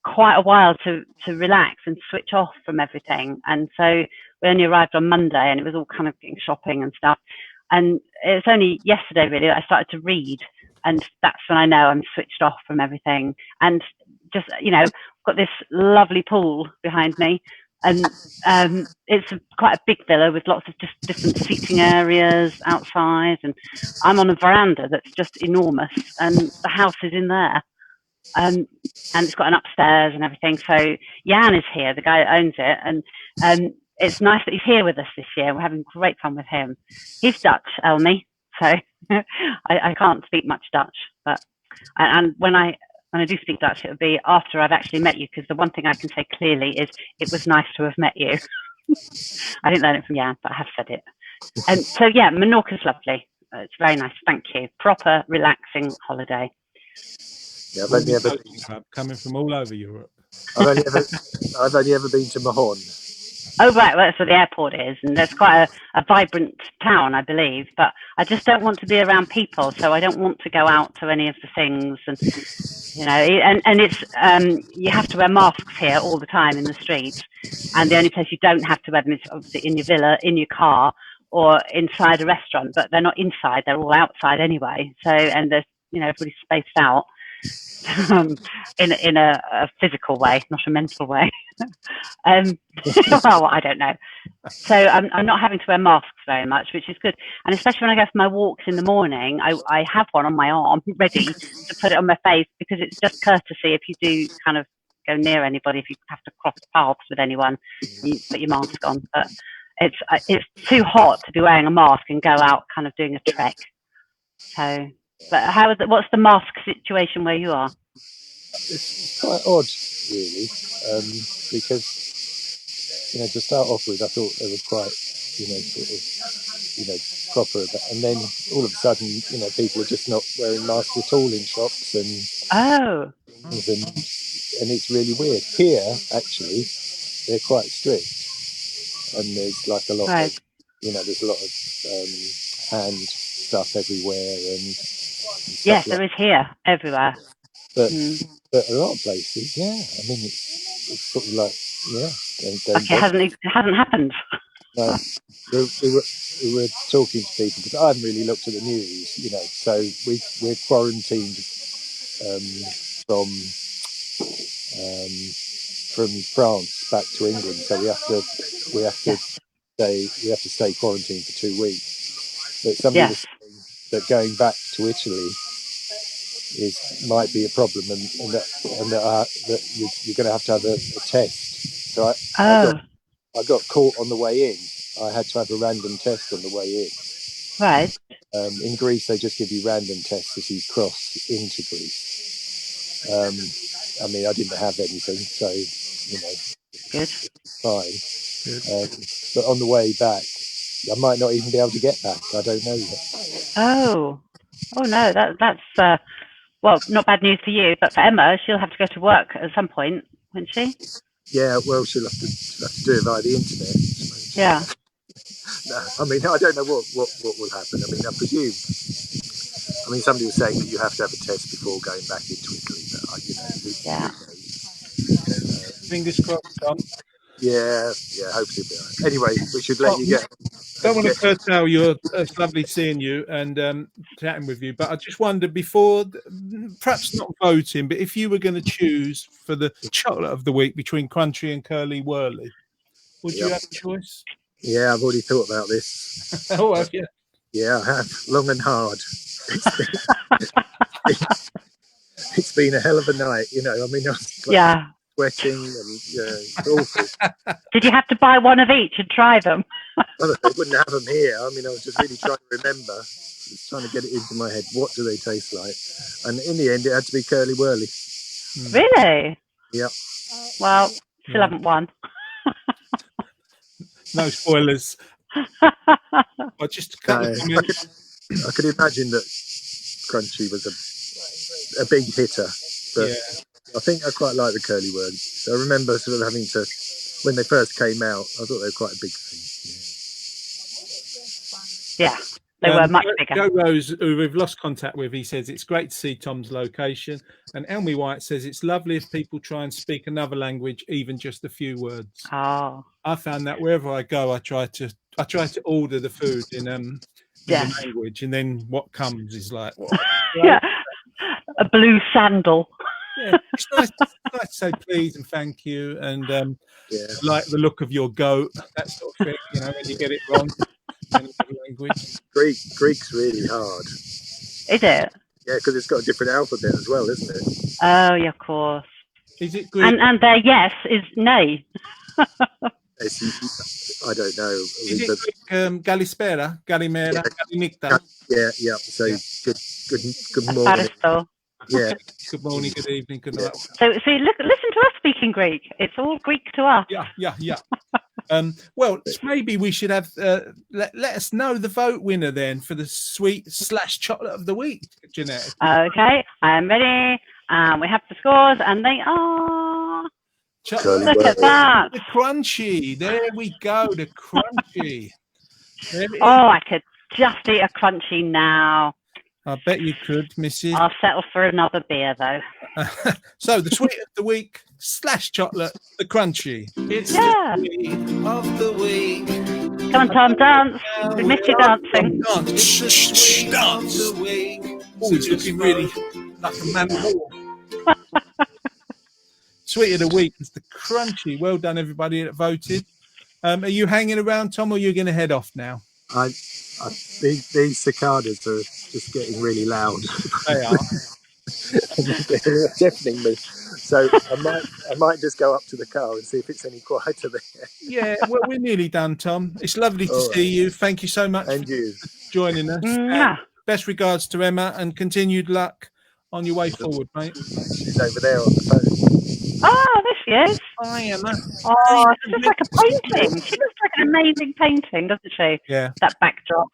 quite a while to relax and switch off from everything. And so we only arrived on Monday, and it was all kind of getting shopping and stuff. And it's only yesterday really that I started to read. And that's when I know I'm switched off from everything. And just, got this lovely pool behind me. And it's quite a big villa with lots of just different seating areas outside. And I'm on a veranda that's just enormous. And the house is in there. And it's got an upstairs and everything. So Jan is here, the guy that owns it. And it's nice that he's here with us this year. We're having great fun with him. He's Dutch, Elmy. So I can't speak much Dutch, but when I do speak Dutch, it would be after I've actually met you, because the one thing I can say clearly is it was nice to have met you. I didn't learn it from Jan, but I have said it. And so yeah, Menorca's lovely. It's very nice. Thank you. Proper relaxing holiday. Yeah, I've only ever coming from all over Europe. I've only ever been to Mahon. Oh, right, well, that's where the airport is, and there's quite a vibrant town, I believe, but I just don't want to be around people, so I don't want to go out to any of the things, and, and it's, you have to wear masks here all the time in the street, and the only place you don't have to wear them is obviously in your villa, in your car, or inside a restaurant, but they're not inside, they're all outside anyway, so, and there's, everybody's spaced out. In a physical way, not a mental way. Well, I don't know. So I'm not having to wear masks very much, which is good. And especially when I go for my walks in the morning, I have one on my arm ready to put it on my face, because it's just courtesy if you do kind of go near anybody, if you have to cross paths with anyone, you put your mask on. But it's too hot to be wearing a mask and go out kind of doing a trek. So. But how is it? What's the mask situation where you are? It's quite odd, really, because to start off with, I thought they were quite, proper. And then all of a sudden, people are just not wearing masks at all in shops and and it's really weird. Here, actually, they're quite strict, and there's like a lot of, there's a lot of hand stuff everywhere and. Yes, there is here, everywhere. But a lot of places, yeah. I mean, it's sort of like, okay, it hasn't happened. We were talking to people, because I haven't really looked at the news, so we're quarantined from France back to England, so we have to stay quarantined for 2 weeks. But somebody was saying that going back to Italy might be a problem, and that you're going to have a test. So I got caught on the way in. I had to have a random test on the way in. Right. In Greece, they just give you random tests as you cross into Greece. I mean, I didn't have anything, so Good. fine. But on the way back, I might not even be able to get back. I don't know yet. Oh no, that's well, not bad news for you, but for Emma, she'll have to go to work at some point, won't she? Yeah, well, she'll have to do it via the internet. I suppose. Yeah. No, I mean, I don't know what will happen. I mean, I presume. I mean, somebody was saying that you have to have a test before going back into Italy, but Yeah. who knows? Fingers crossed, Tom. Yeah, hopefully it'll be all right. Anyway, we should let you get. Don't want to curtail you. It's lovely seeing you and chatting with you. But I just wondered before, perhaps not voting, but if you were going to choose for the chocolate of the week between Crunchy and Curly Whirly, would you have a choice? Yeah, I've already thought about this. Oh, have you? Yeah, I have. Long and hard. It's been a hell of a night, I mean, I was Yeah. sweating and it's awful. Did you have to buy one of each and try them? They wouldn't have them here. I mean, I was just really trying to remember, just trying to get it into my head. What do they taste like? And in the end, it had to be Curly Whirly. Really? Yeah. Well, still haven't won. No spoilers. I just a couple of comments. I could imagine that Crunchy was a big hitter, but I think I quite like the Curly Whirly. So I remember sort of having to, when they first came out, I thought they were quite a big thing. Yeah, they were much bigger. Joe Rose, who we've lost contact with, he says it's great to see Tom's location. And Elmy White says it's lovely if people try and speak another language, even just a few words. Oh, I found that wherever I go, I try to order the food in the language, and then what comes is like, yeah, a blue sandal. Yeah, it's nice to say please and thank you, and like the look of your goat, that sort of thing. When you get it wrong in another language. Greek's really hard. Is it? Yeah, because it's got a different alphabet as well, isn't it? Oh, yeah, of course. Is it Greek? And their yes is nay. I don't know. Is it Greek, Galispera, Galimera, Galimicta? Yeah. So good morning. Aristo. Yeah. Good morning, good evening, good night. So listen to us speaking Greek. It's all Greek to us. Yeah. Well, maybe we should have let us know the vote winner then for the sweet / chocolate of the week, Jeanette. Okay, I'm ready. We have the scores, and they are. Look at that. The Crunchy. There we go. The Crunchy. Oh, I could just eat a Crunchy now. I bet you could, Missy. I'll settle for another beer, though. So, the sweet of the week / chocolate, the Crunchy. It's the sweet of the week. Come on, Tom, dance. We missed you dancing. Dance. Oh, he's looking really like a man of war. Sweet of the week is the Crunchy. Well done, everybody that voted. Are you hanging around, Tom, or are you going to head off now? These cicadas are just getting really loud. They are. They're deafening me. So I might just go up to the car and see if it's any quieter there. Yeah, well, we're nearly done, Tom. It's lovely to see you. Thank you so much for joining us. Best regards to Emma and continued luck on your way forward, mate. She's over there on the phone. Oh, there she is. Hi, Emma. Oh, she looks like a painting. She looks like an amazing painting, doesn't she? Yeah. That backdrop.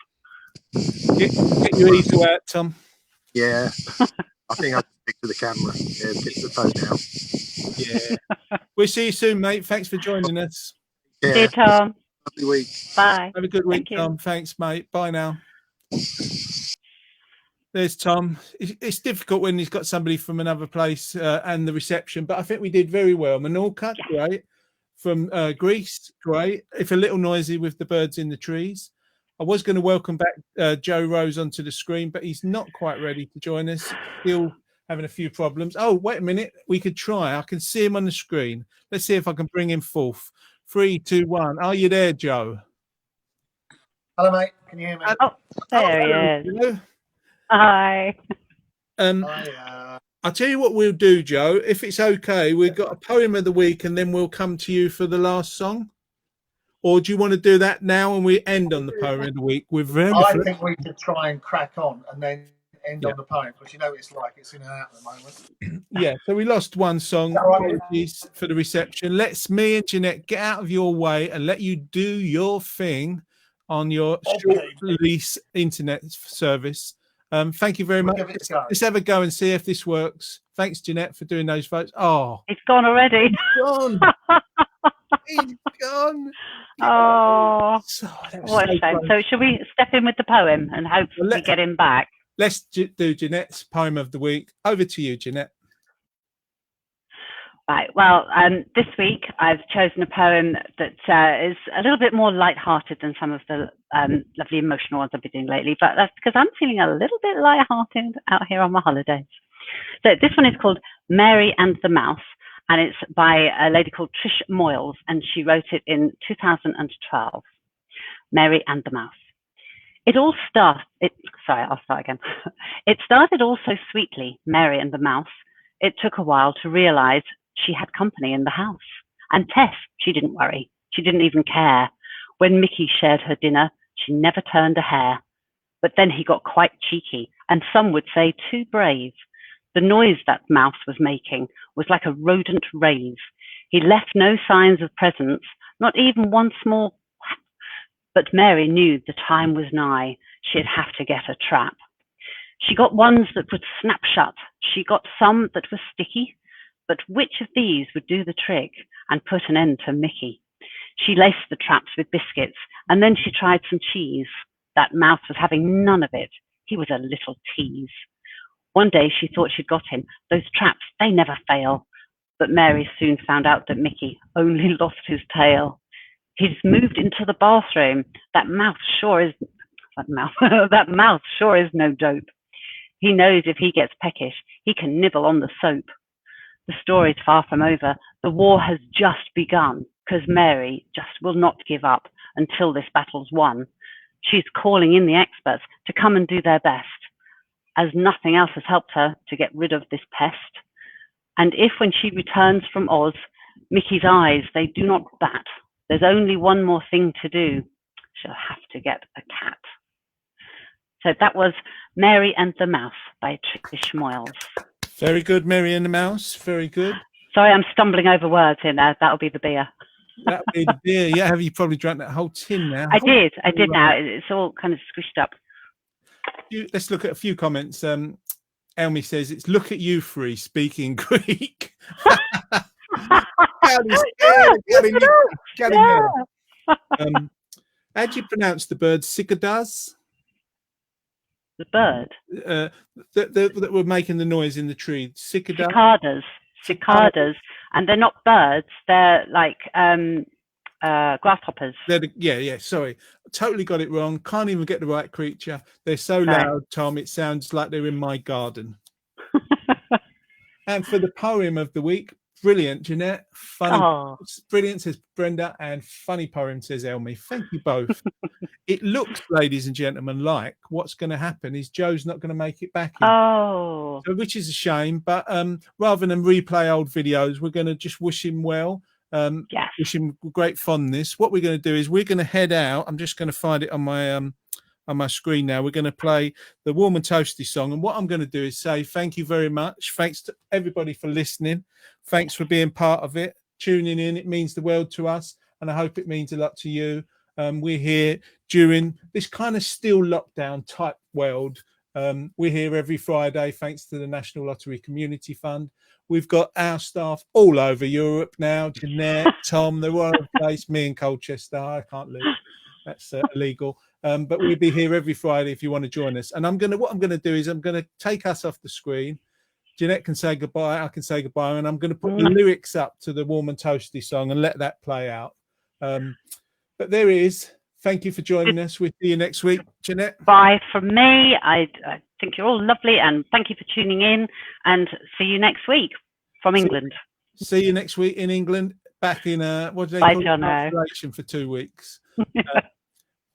Get your easel out, Tom. Yeah. I think I'll stick to the camera. Yeah, get to the phone now. Yeah. We'll see you soon, mate. Thanks for joining us. Yeah. See you, Tom. Lovely week. Bye. Have a good week, Tom. Thanks, mate. Bye now. There's Tom. It's difficult when he's got somebody from another place and the reception, but I think we did very well. Menorca, great. From Greece, great. If a little noisy with the birds in the trees. I was going to welcome back Joe Rose onto the screen, but he's not quite ready to join us. Still having a few problems. Oh, wait a minute. We could try. I can see him on the screen. Let's see if I can bring him forth. 3, 2, 1. Are you there, Joe? Hello, mate. Can you hear me? Oh, there he is. Hi. I'll tell you what we'll do, Joe. If it's okay, we've got a poem of the week and then we'll come to you for the last song. Or do you want to do that now and we end on the poem of the week with I think we should try and crack on and then end Yeah. on the poem, because you know what it's like. It's in and out at the moment. Yeah, so we lost one song. All right. Apologies for the reception. Let's me and Jeanette get out of your way and let you do your thing on your short Okay. lease internet service. Thank you very We'll much. give it a go. Let's have a go and see if this works. Thanks, Jeanette, for doing those votes. Oh, It's gone already. gone. He's gone. Oh, So, that was what a so shame. close. So should we step in with the poem and hopefully let's- get him back? Let's do Jeanette's poem of the week. Over to you, Jeanette. Right. Well, this week I've chosen a poem that is a little bit more light-hearted than some of the lovely emotional ones I've been doing lately, but that's because I'm feeling a little bit light-hearted out here on my holidays. So this one is called Mary and the Mouse, and it's by a lady called Trish Moyles, and she wrote it in 2012. Mary and the Mouse. I'll start again. It started all so sweetly, Mary and the Mouse. It took a while to realize she had company in the house. And Tess, she didn't worry. She didn't even care. When Mickey shared her dinner, she never turned a hair. But then he got quite cheeky, and some would say too brave. The noise that Mouse was making was like a rodent rave. He left no signs of presence, not even one small whap. But Mary knew the time was nigh. She'd have to get a trap. She got ones that would snap shut. She got some that were sticky. But which of these would do the trick and put an end to Mickey? She laced the traps with biscuits, and then she tried some cheese. That Mouse was having none of it. He was a little tease. One day she thought she'd got him. Those traps, they never fail. But Mary soon found out that Mickey only lost his tail. He's moved into the bathroom. That mouse sure is no dope. He knows if he gets peckish, he can nibble on the soap. The story's far from over. The war has just begun, because Mary just will not give up until this battle's won. She's calling in the experts to come and do their best, as nothing else has helped her to get rid of this pest. And if when she returns from Oz, Mickey's eyes, they do not bat, there's only one more thing to do. She'll have to get a cat. So that was Mary and the Mouse by Trish Moyles. Very good, Mary and the Mouse. Very good. Sorry, I'm stumbling over words in there. That'll be the beer. That'll be the beer. Yeah, have you probably drank that whole tin now? I did now. It's all kind of squished up. Let's look at a few comments. Elmi says, it's look at you three speaking Greek. How do you pronounce the bird? Cicadas? The bird? That were making the noise in the tree. Cicadas. Cicadas. And they're not birds. They're like grasshoppers. Yeah. Sorry. Totally got it wrong. Can't even get the right creature. They're so loud, Tom. It sounds like they're in my garden. And for the poem of the week, brilliant, Jeanette. Funny. Brilliant, says Brenda. And funny poem, says Elmi. Thank you both. It looks, ladies and gentlemen, like what's going to happen is Joe's not going to make it back in. So, which is a shame. But rather than replay old videos, we're going to just wish him well. Wish him great fondness. What we're going to do is we're going to head out. I'm just going to find it on my screen now. We're going to play the Warm and Toasty song. And what I'm going to do is say thank you very much. Thanks to everybody for listening. Thanks for being part of it, tuning in. It means the world to us. And I hope it means a lot to you. We're here during this kind of still lockdown type world. We're here every Friday, thanks to the National Lottery Community Fund. We've got our staff all over Europe now. Jeanette, Tom, they're all over the place. Me in Colchester. I can't leave. That's illegal. But we'll be here every Friday if you want to join us. And what I'm going to do is I'm going to take us off the screen. Jeanette can say goodbye. I can say goodbye. And I'm going to put the lyrics up to the Warm and Toasty song and let that play out. But there it is. Thank you for joining us. We'll see you next week, Jeanette. Bye from me. I think you're all lovely, and thank you for tuning in, and see you next week from England. See you next week in England, back in what do they call it? Isolation for 2 weeks.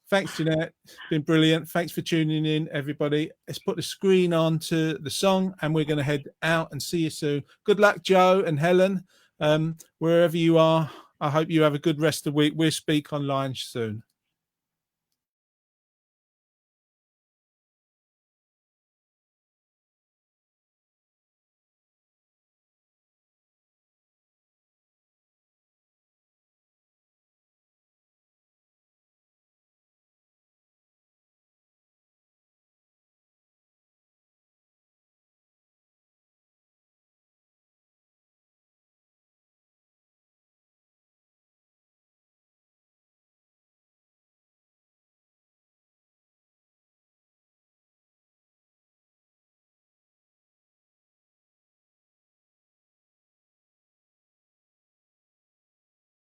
Thanks, Jeanette. It's been brilliant. Thanks for tuning in, everybody. Let's put the screen on to the song, and we're going to head out and see you soon. Good luck, Joe and Helen, wherever you are. I hope you have a good rest of the week. We'll speak online soon.